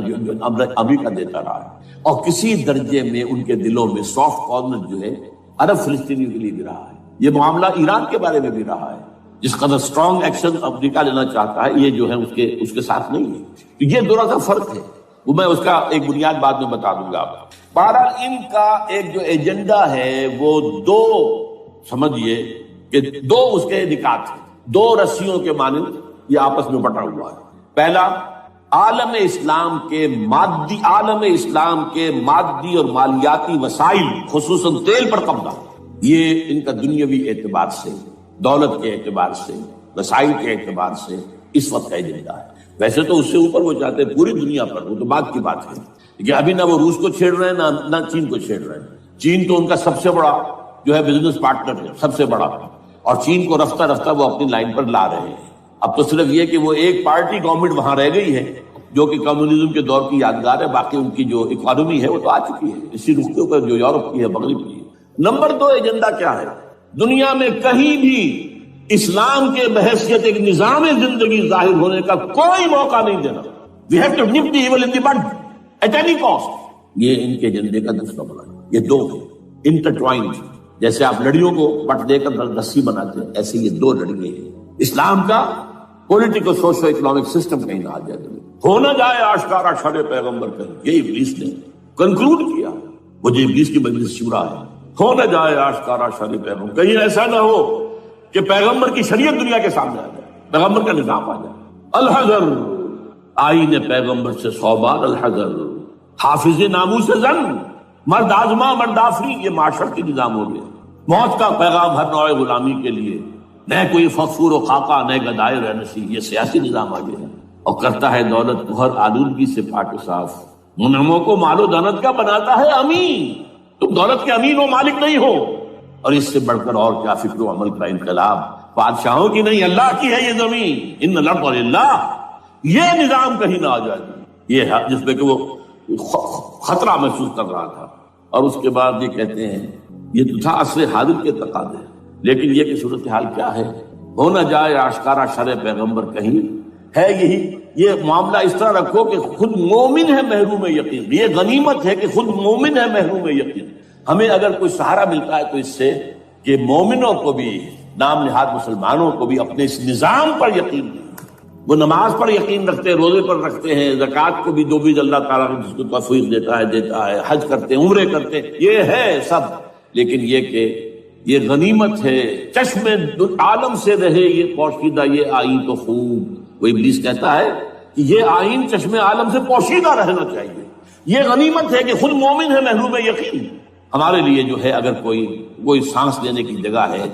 امریکہ دیتا رہا ہے، اور کسی درجے میں ان کے دلوں میں سافٹ کارنر جو ہے عرب فلسطینیوں کے لیے بھی رہا ہے. یہ معاملہ ایران کے بارے میں بھی رہا ہے. جس قدر اسٹرانگ ایکشن امریکہ لینا چاہتا ہے، یہ جو ہے اس کے ساتھ نہیں ہے. تو یہ دونوں کا فرق ہے، وہ میں اس کا ایک بنیاد بعد میں بتا دوں گا آپ کو. بہرحال ان کا ایک جو ایجنڈا ہے وہ دو، سمجھیے کہ دو اس کے نکات ہیں، دو رسیوں کے مانند یہ آپس میں بٹا ہوا ہے. پہلا، عالم اسلام کے مادی اور مالیاتی وسائل، خصوصاً تیل پر قبضہ. یہ ان کا دنیاوی اعتبار سے، دولت کے اعتبار سے، وسائل کے اعتبار سے اس وقت کا ایجنڈا ہے. ویسے تو اس سے اوپر وہ چاہتے ہیں پوری دنیا پر، وہ تو بعد کی بات ہے. لیکن ابھی نہ وہ روس کو چھیڑ رہے ہیں نہ چین کو چھیڑ رہے ہیں. چین تو ان کا سب سے بڑا جو ہے بزنس پارٹنر ہے، سب سے بڑا، اور چین کو رفتہ رفتہ وہ اپنی لائن پر لا رہے ہیں. اب تو صرف یہ کہ وہ ایک پارٹی گورنمنٹ وہاں رہ گئی ہے جو کہ کمیونزم کے دور کی یادگار ہے، باقی ان کی جو اکانومی ہے وہ تو آ چکی ہے اسی رخ کے اوپر جو یورپ کی ہے، مغرب کی ہے. نمبر دو ایجنڈا کیا ہے؟ دنیا میں کہیں بھی اسلام کے بحیثیت ایک نظام زندگی ظاہر ہونے کا کوئی موقع نہیں دینا. We have to nip the evil in the bud at any cost. یہ ان کے ایجنڈے کا دوسرا بڑا ہے. یہ دو ہیں انٹرٹوائنڈ. جیسے آپ لڑیوں کو بٹ دے کر رسی بناتے ہیں، ایسے یہ دو لڑیے ہیں. اسلام کا پولیٹیکل سوشو اکنامک سسٹم کہیں نہ آ جائے، ہو نہ جائے آشکارا شر پیغمبر کہیں. یہ ابلیس نے کنکلوڈ کیا، وہ جو ابلیس کی مجلس شورا ہے، ہو نہ جائے آشکارا شر پیغمبر. کہیں ایسا نہ ہو کہ پیغمبر کی شریعت دنیا کے سامنے آ جائے، پیغمبر کا نظام آ جائے. الحذر، آئین پیغمبر سے 100 بار الحذر. حافظ ناموس زن، مرد آزما مرد آفری، یہ معاشرت کی نظام ہو گیا. موت کا پیغام ہر نوع غلامی کے لیے، نہ کوئی فخور و خاکہ نہ گدائے رہنسی، یہ سیاسی نظام آ گیا. اور کرتا ہے دولت کو ہر آلودگی سے پاک و صاف. منعموں کو مال و دولت کا بناتا ہے امین. تم دولت کے امین و مالک نہیں ہو. اور اس سے بڑھ کر اور کیا فکر و عمل کا انقلاب. بادشاہوں کی نہیں، اللہ کی ہے یہ زمین. ان الارض للہ. یہ نظام کہیں نہ آ جائے، یہ ہے جس میں کہ وہ خطرہ محسوس کر رہا تھا. اور اس کے بعد یہ کہتے ہیں یہ تو تھا عصر حاضر کے تقاضے، لیکن یہ کہ صورتحال کیا ہے، ہو نہ جائے آشکارا شرع پیغمبر کہیں ہے یہی. یہ معاملہ اس طرح رکھو کہ خود مومن ہے محروم یقین، یہ غنیمت ہے کہ خود مومن ہے محروم یقین. ہمیں اگر کوئی سہارا ملتا ہے تو اس سے کہ مومنوں کو بھی، نام نہاد مسلمانوں کو بھی اپنے اس نظام پر یقین نہیں. وہ نماز پر یقین رکھتے ہیں، روزے پر رکھتے ہیں، زکوٰۃ کو بھی جو بھی اللہ تعالیٰ جس کو توفیق دیتا ہے، حج کرتے ہیں، عمرے کرتے ہیں، یہ ہے سب. لیکن یہ کہ یہ غنیمت ہے، چشم عالم سے رہے یہ پوشیدہ یہ آئین تو خوب. وہ ابلیس کہتا ہے کہ یہ آئین چشم عالم سے پوشیدہ رہنا چاہیے. یہ غنیمت ہے کہ خود مومن ہے محروم یقین. ہمارے لیے جو ہے اگر کوئی سانس لینے کی جگہ ہے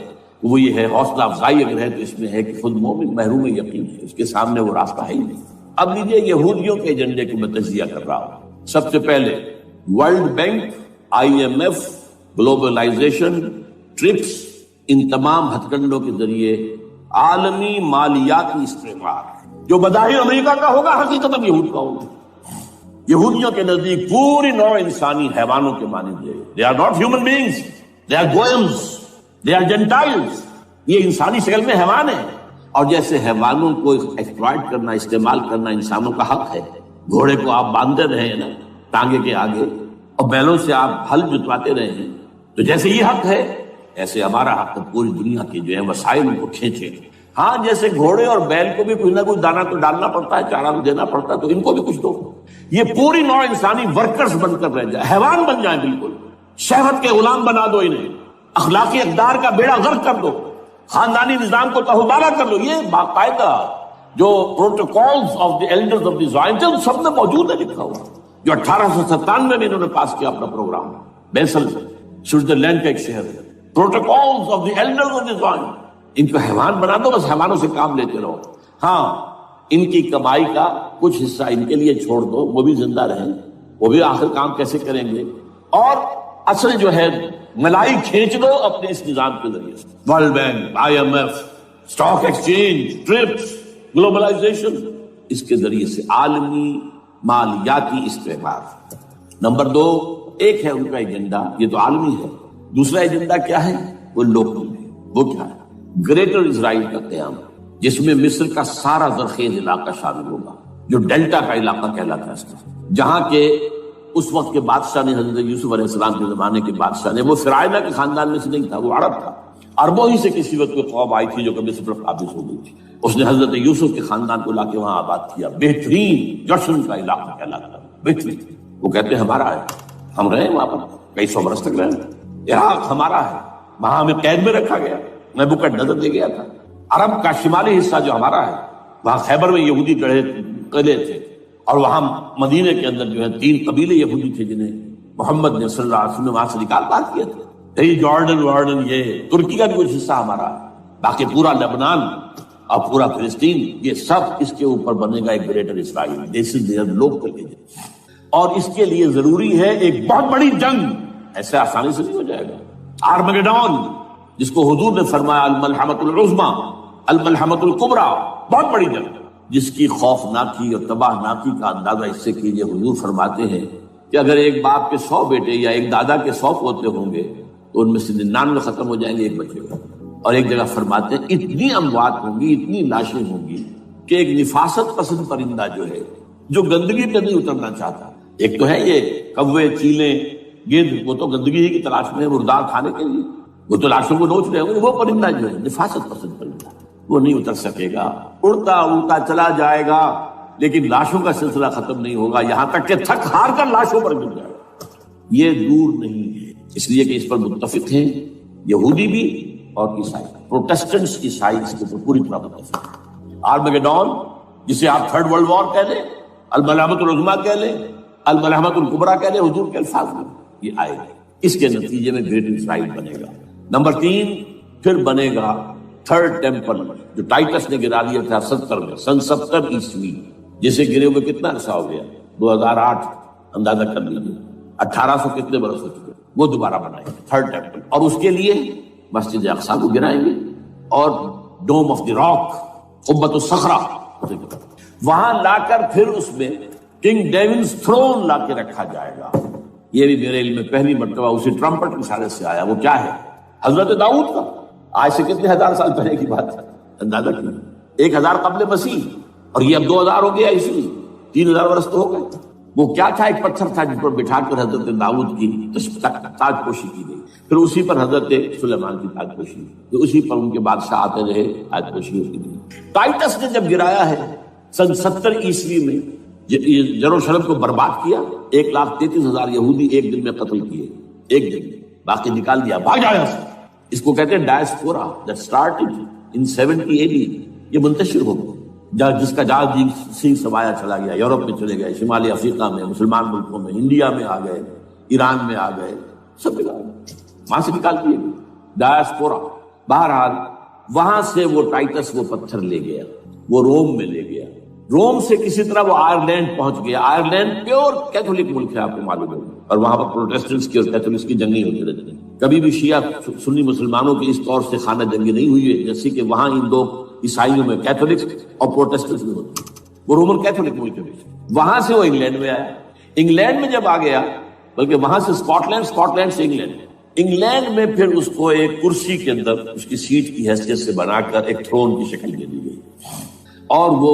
وہ یہ ہے، حوصلہ افزائی اگر ہے تو اس میں ہے کہ خود مومن محروم یقین ہے، اس کے سامنے وہ راستہ ہے ہی نہیں. اب لیجیے یہودیوں کے ایجنڈے کو میں تجزیہ کر رہا ہوں. سب سے پہلے World Bank, IMF، globalisation, TRIPS, ان تمام ہتھ کنڈوں کے ذریعے عالمی مالیاتی استعمار جو بظاہر امریکہ کا ہوگا حقیقت اب یہود کا ہوگا. یہودیوں کے نزدیک پوری نوع انسانی حیوانوں کے مانند ہے. They are not human beings, they are goyams, they are gentiles. یہ انسانی شکل میں حیوان ہیں، اور جیسے حیوانوں کو ایکسپلائٹ کرنا، استعمال کرنا انسانوں کا حق ہے. گھوڑے کو آپ باندھتے رہے ہیں نا ٹانگے کے آگے، اور بیلوں سے آپ ہل جتواتے رہے ہیں، تو جیسے یہ حق ہے ایسے ہمارا حق ہے پوری دنیا کے جو ہے وسائل کو کھینچے. ہاں جیسے گھوڑے اور بیل کو بھی کچھ نہ کچھ دانا تو ڈالنا پڑتا ہے، چارہ تو دینا پڑتا ہے، تو ان کو بھی کچھ دو. یہ پوری نوع انسانی ورکرز بن کر رہ جائے، حیوان بن جائیں، بالکل شہوت کے غلام بنا دو انہیں، اخلاقی اقدار کا بیڑا غرق کر دو، خاندانی نظام کو تہوبارہ کر دو. یہ باقاعدہ جو Protocols of the Elders of the Zion سب میں موجود ہے لکھا ہوا، جو 1897 میں انہوں نے پاس کیا اپنا پروگرام. بیسل سوئٹزرلینڈ کا ایک شہر ہے. Protocols of the Elders of the Zion. ان کو حیوان بنا دو، بس حیوانوں سے کام لیتے رہو. ہاں ان کی کمائی کا کچھ حصہ ان کے لیے چھوڑ دو، وہ بھی زندہ رہیں، وہ بھی آخر کام کیسے کریں گے. اور اصل جو ہے ملائی کھینچ دو اپنے اس نظام کے ذریعے سے. World Bank, IMF، stock exchange, TRIPS, globalisation, اس کے ذریعے سے عالمی مالیاتی استعمار. نمبر 2 ایک ہے ان کا ایجنڈا، یہ تو عالمی ہے. دوسرا ایجنڈا کیا ہے؟ وہ لوکل ہے. وہ کیا ہے؟ گریٹر اسرائیل کا قیام، جس میں مصر کا سارا زرخیز علاقہ شامل ہوگا، جو ڈیلٹا کا علاقہ کہلاتا ہے اس کا، جہاں کے اس وقت کے بادشاہ نے، حضرت یوسف علیہ السلام کے زمانے کے بادشاہ نے، وہ فرعونہ کے خاندان میں سے نہیں تھا، وہ عرب تھا. عربوں ہی سے کسی وقت کوئی قوم آئی تھی جو کہ مصر پر قابض ہو گئی تھی. اس نے حضرت یوسف کے خاندان کو لا کے وہاں آباد کیا. بہترین جشن کا علاقہ کہلاتا ہے، بہترین. وہ کہتے ہیں ہمارا ہے، ہم رہے وہاں پر کئی 100 برس تک رہے. عراق ہمارا ہے، وہاں ہمیں قید میں رکھا گیا، نبوکدنضر دے گیا تھا. عرب کا شمالی حصہ جو ہمارا ہے، وہاں خیبر میں یہودی قلعے تھے، اور وہاں مدینے کے اندر جو ہے 3 قبیلے یہودی تھے جنہیں محمد نے صلی اللہ علیہ وسلم نے وہاں سے نکال پار کیا تھا. جارڈن، یہ ترکی کا بھی کچھ حصہ ہمارا ہے. باقی پورا لبنان اور پورا فلسطین، یہ سب اس کے اوپر بنے گا ایک greater Israel. This is there local agenda. اور اس کے لیے ضروری ہے ایک بہت بڑی جنگ. ایسے آسانی سے نہیں ہو جائے گا. آرمگیڈون، جس کو حضور نے فرمایا الملحمۃ العظمیٰ، الملحمۃ الکبریٰ، بہت بڑی جنگ، جس کی خوفناکی اور تباہناکی کا اندازہ اس سے کیجیے. حضور فرماتے ہیں کہ اگر ایک باپ کے 100 بیٹے یا ایک دادا کے 100 پوتے ہوں گے تو ان میں سے 99 ختم ہو جائیں گے، ایک بچے گا. اور ایک جگہ فرماتے ہیں اتنی اموات ہوں گی، اتنی لاشیں ہوں گی کہ ایک نفاست پسند پرندہ جو ہے، جو گندگی پہ نہیں اترنا چاہتا. ایک تو ہے یہ کوے، چیلیں، گدھ، وہ تو گندگی کی تلاش میں ہے مردار کھانے کے لیے، وہ تو لاشوں کو نوچ رہے ہوں گے. وہ پرندہ جو ہے نفاست پسند پرندہ، وہ نہیں اتر سکے گا، اڑتا اڑتا چلا جائے گا، لیکن لاشوں کا سلسلہ ختم نہیں ہوگا، یہاں تک کہ تھک ہار کر لاشوں پر گر جائے گا. یہ دور نہیں ہے، اس لیے کہ اس پر متفق ہیں یہودی بھی اور عیسائی. پروٹسٹنٹس عیسائی اس کے اوپر پوری طرح متفق ہیں. آرمگیڈون، جسے آپ 3rd ورلڈ وار کہہ لیں، الملحمۃ العظمیٰ کہہ لیں، الملحمۃ الکبریٰ کہہ لیں، حضور کے الفاظ میں یہ آئے گا. اس کے نتیجے میں گریٹ اسرائیل بنے گا. نمبر 3 پھر بنے گا 3rd ٹیمپل، جو ٹائٹس نے گرا دیا تھا 70 میں، سن 70 عیسوی، جسے گرے ہوئے کتنا عرصہ ہو گیا؟ 2008. اندازہ کر لیجیے 1800 کتنے برس ہو چکے. وہ دوبارہ بنائیں گے 3rd ٹیمپل، اور اس کے لیے مسجد اقصیٰ کو گرائیں گے اور ڈوم آف دی راک، قبۃ الصخرہ، وہاں لا کر پھر اس میں کنگ ڈیونز تھرون لا کے رکھا جائے گا. یہ بھی میرے علم میں پہلی مرتبہ اسی ٹرمپٹ کی اشارے سے آیا. وہ کیا ہے؟ حضرت داؤد کا. آج سے کتنے ہزار سال پہلے کی بات ہے، اندازہ کیوں. 1000 قبل مسیح، اور یہ اب 2000 ہو گیا عیسوی، 3000 برس تو ہو گئے. وہ کیا تھا؟ ایک پتھر تھا جس پر بٹھا کر حضرت داؤد کی تاج پوشی کی گئی. پھر اسی پر حضرت سلیمان کی تاج پوشی، پھر اسی پر ان کے بادشاہ آتے رہے، تاج پوشی ہوتی گئی. ٹائٹس نے جب گرایا ہے سن 70 عیسوی میں، یروشلم کو برباد کیا، 1,33,000 یہودی ایک دن میں قتل کیے، ایک دن میں. باقی نکال دیا، بھاگ جایا. اس کو کہتے ہیں diaspora that started in 70 AD. یہ منتشر ہو گیا، جس کا جال سنگھ سمایا چلا گیا، یورپ میں چلے گئے، شمالی افریقہ میں، مسلمان ملکوں میں، انڈیا میں آ گئے، ایران میں آ گئے، سب وہاں سے نکال دیے گئے ڈائسپورا. بہرحال وہاں سے وہ ٹائٹس وہ پتھر لے گیا، وہ روم میں لے گیا. روم سے کسی طرح وہ آئرلینڈ پہنچ گیا. آئرلینڈ پیور کیتھولک ملک ہے، آپ کو معلوم ہے، اور وہاں پر پروٹیسٹنٹس کی اور کیتھولکس کی جنگیں ہوتی رہتی ہیں. کبھی بھی شیعہ سنی مسلمانوں کی اس طور سے خانہ جنگی نہیں ہوئی ہے جیسے کہ وہاں ان دو عیسائیوں میں کیتھولکس اور پروٹیسٹنٹس میں ہوتی ہے. وہ رومن کیتھولک ملک ہے. وہاں سے وہ انگلینڈ میں آیا. انگلینڈ میں جب آ گیا، بلکہ وہاں سے اسکاٹ لینڈ سے انگلینڈ میں پھر اس کو ایک کرسی کے اندر اس کی سیٹ کی حیثیت سے بنا کر ایک تھرون کی شکل دے دی گئی. اور وہ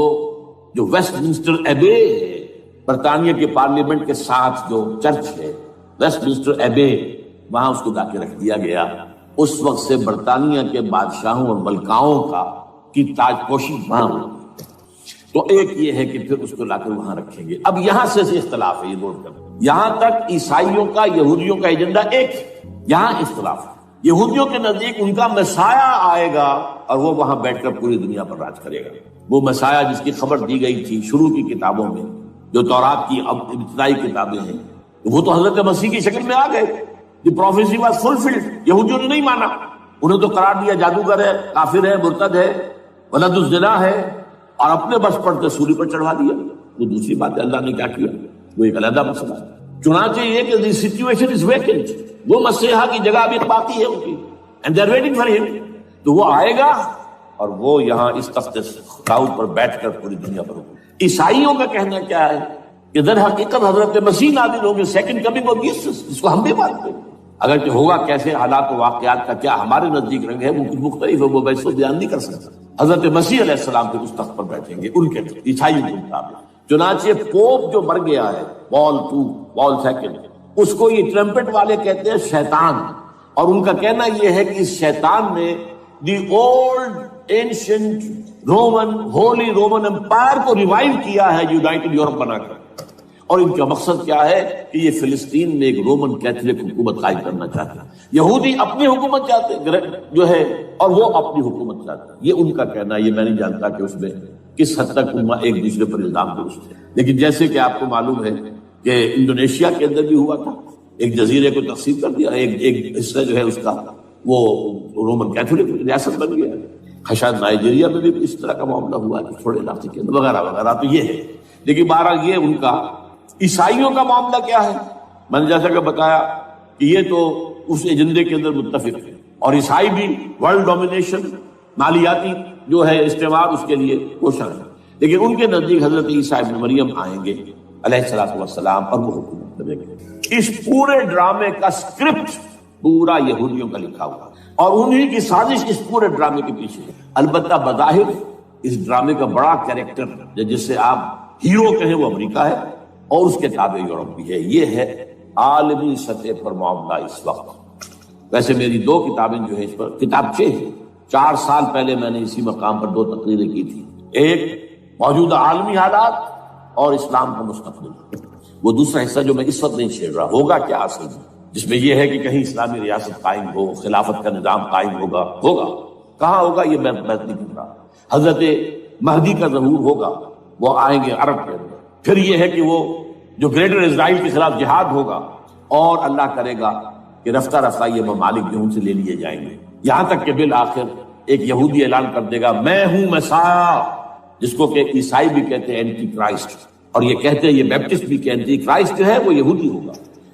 جو ویسٹ منسٹر ایبے ہے، برطانیہ کے پارلیمنٹ کے ساتھ جو چرچ ہے، ویسٹ منسٹر ایبے، وہاں اس کو لا کے رکھ دیا گیا. اس وقت سے برطانیہ کے بادشاہوں اور ملکاؤں کی تاج پوشی وہاں ہوگی. تو ایک یہ ہے کہ پھر اس کو لا کر وہاں رکھیں گے. اب یہاں سے اختلاف ہے، یہ نوٹ کریں. یہاں تک عیسائیوں کا، یہودیوں کا ایجنڈا ایک ہے. یہاں اختلاف ہے. یہودیوں کے نزدیک ان کا مسایہ آئے گا اور وہ وہاں بیٹھ کر پوری دنیا پر راج کرے گا. وہ مسایہ جس کی خبر دی گئی تھی شروع کی کتابوں میں، جو تورات کی ابتدائی کتابیں ہیں، وہ تو حضرت مسیح کی شکل میں آ گئے. دی پروفیسی واز فلفلڈ. یہودیوں نے نہیں مانا، انہیں تو قرار دیا جادوگر ہے، کافر ہے، مرتد ہے، ولد الزنا ہے، اور اپنے بس پر سولی پر چڑھا دیا. وہ دوسری بات ہے، اللہ نے کیا کیا وہ ایک علیحدہ مسئلہ ہے. چنانچہ یہ کہ دی سچویشن از ویکنٹ. وہ مسیحا کی جگہ ابھی باقی ہے ان کی، and they are waiting for ہم. تو وہ آئے گا اور وہ یہاں اس تخت داؤد پر بیٹھ کر پوری دنیا پر ہوگا. عیسائیوں کا کہنا کیا ہے کہ در حقیقت حضرت مسیح نازل ہوں گے، سیکنڈ کمنگ آف جیسس، جس کو ہم بھی مانتے ہیں. اگر کہ ہوگا کیسے، حالات و واقعات کا کیا ہمارے نزدیک رنگ ہے، وہ کچھ مختلف ہے، وہ ویسے بیان نہیں کر سکتا. حضرت مسیح علیہ السلام کے اس تخت پر بیٹھیں گے ان کے عیسائیوں کے مطابق. چنانچہ پوپ جو مر گیا ہے، پال سیکنڈ، اس کو یہ ٹرمپٹ والے کہتے ہیں شیطان. اور ان کا کہنا یہ ہے کہ اس شیطان نے the old ancient Roman holy Roman empire کو ریوائیو کیا ہے یونائٹڈ یورپ بنا کر. اور ان کا مقصد کیا ہے کہ یہ فلسطین میں ایک رومن کیتھولک حکومت قائم کرنا چاہتے ہیں. یہودی اپنی حکومت چاہتے جو ہے، اور وہ اپنی حکومت چاہتے ہیں. یہ ان کا کہنا ہے. یہ میں نہیں جانتا کہ اس میں کس حد تک ایک دوسرے پر الزام درست ہے. لیکن جیسے کہ آپ کو معلوم ہے کہ انڈونیشیا کے اندر بھی ہوا تھا، ایک جزیرے کو تقسیم کر دیا، ایک حصہ جو ہے اس کا وہ رومن کیتھولک ریاست بن گیا. شاید نائجیریا میں بھی اس طرح کا معاملہ ہوا کہ تھوڑے علاقے کے اندر وغیرہ وغیرہ. تو یہ ہے. لیکن بہرحال یہ ان کا. عیسائیوں کا معاملہ کیا ہے؟ میں نے جیسا کہ بتایا کہ یہ تو اس ایجنڈے کے اندر متفق ہے، اور عیسائی بھی ورلڈ ڈومینیشن، مالیاتی جو ہے استعمال، اس کے لیے کوشاں ہے. لیکن ان کے نزدیک حضرت عیسیٰ ابن مریم آئیں گے علیہ الصلوۃ والسلام، اور وہ حکومت کریں گے. اس پورے ڈرامے کا اسکرپٹ پورا یہودیوں کا لکھا ہوا، اور انہی کی سازش اس پورے ڈرامے کے پیچھے ہے. البتہ بظاہر اس ڈرامے کا بڑا کیریکٹر جس سے آپ ہیرو کہیں وہ امریکہ ہے، اور اس کے تابع یورپ بھی ہے. یہ ہے عالمی سطح پر معاملہ اس وقت. ویسے میری 2 کتابیں جو ہے اس پر کتابچے ہیں. 4 سال پہلے میں نے اسی مقام پر 2 تقریریں کی تھی. ایک موجودہ عالمی حالات اور اسلام کا مستقبل. وہ دوسرا حصہ جو میں اس وقت نہیں چھیڑ رہا، ہوگا کیا اصل میں، جس میں یہ ہے کہ کہیں اسلامی ریاست قائم ہو، خلافت کا نظام قائم ہوگا کہاں ہوگا یہ میں بات نہیں کر رہا. حضرت مہدی کا ظہور ہوگا، وہ آئیں گے عرب کے اندر. پھر یہ ہے کہ وہ جو گریٹر اسرائیل کے خلاف جہاد ہوگا، اور اللہ کرے گا کہ رفتہ رفتہ یہ ممالک جو ان سے لے لیے جائیں گے، یہاں تک کہ بالآخر ایک یہودی اعلان کر دے گا میں ہوں مسیح، جس کو کہ عیسائی بھی کہتے ہیں اینٹی کرائسٹ، اور یہ کہتے ہیں یہ بیپٹسٹ بھی کہ اینٹی کرائسٹ جو ہے وہ یہودی ہوگا.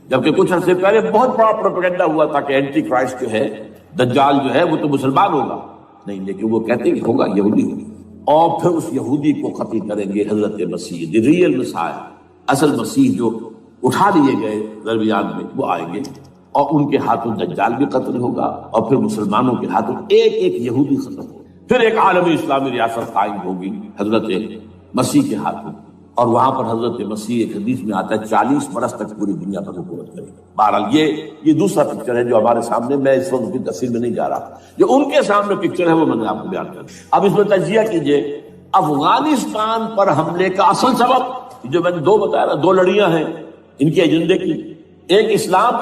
جبکہ کچھ عرصے پہلے بہت بڑا پروپیگنڈا ہوا تھا کہ اینٹی کرائسٹ جو ہے، دجال جو ہے، وہ تو مسلمان ہوگا. نہیں، لیکن وہ کہتے ہیں کہ ہوگا یہودی ہوگی. اور پھر اس یہودی کو قتل کریں گے حضرت مسیح، دی ریئل مسیح، اصل مسیح جو اٹھا لیے گئے درمیان میں وہ آئیں گے، اور ان کے ہاتھوں دجال بھی قتل ہوگا، اور پھر مسلمانوں کے ہاتھوں ایک ایک یہودی ختم ہوگا، پھر ایک عالمی اسلامی ریاست قائم ہوگی حضرت مسیح کے ہاتھوں، اور وہاں پر حضرت مسیح ایک حدیث میں آتا ہے 40 برس تک پوری دنیا پر حکومت کرے گا۔ بہرحال یہ دوسرا پکچر ہے جو ہمارے سامنے، میں اس وقت کی تفصیل میں نہیں جا رہا، جو ان کے سامنے پکچر ہے وہ میں نے آپ کو بیان کر دیا۔ اب اس میں تجزیہ کیجئے افغانستان پر حملے کا اصل سبب جو میں نے دو بتایا نا، دو لڑیاں ہیں ان کے ایجنڈے کی، ایک اسلام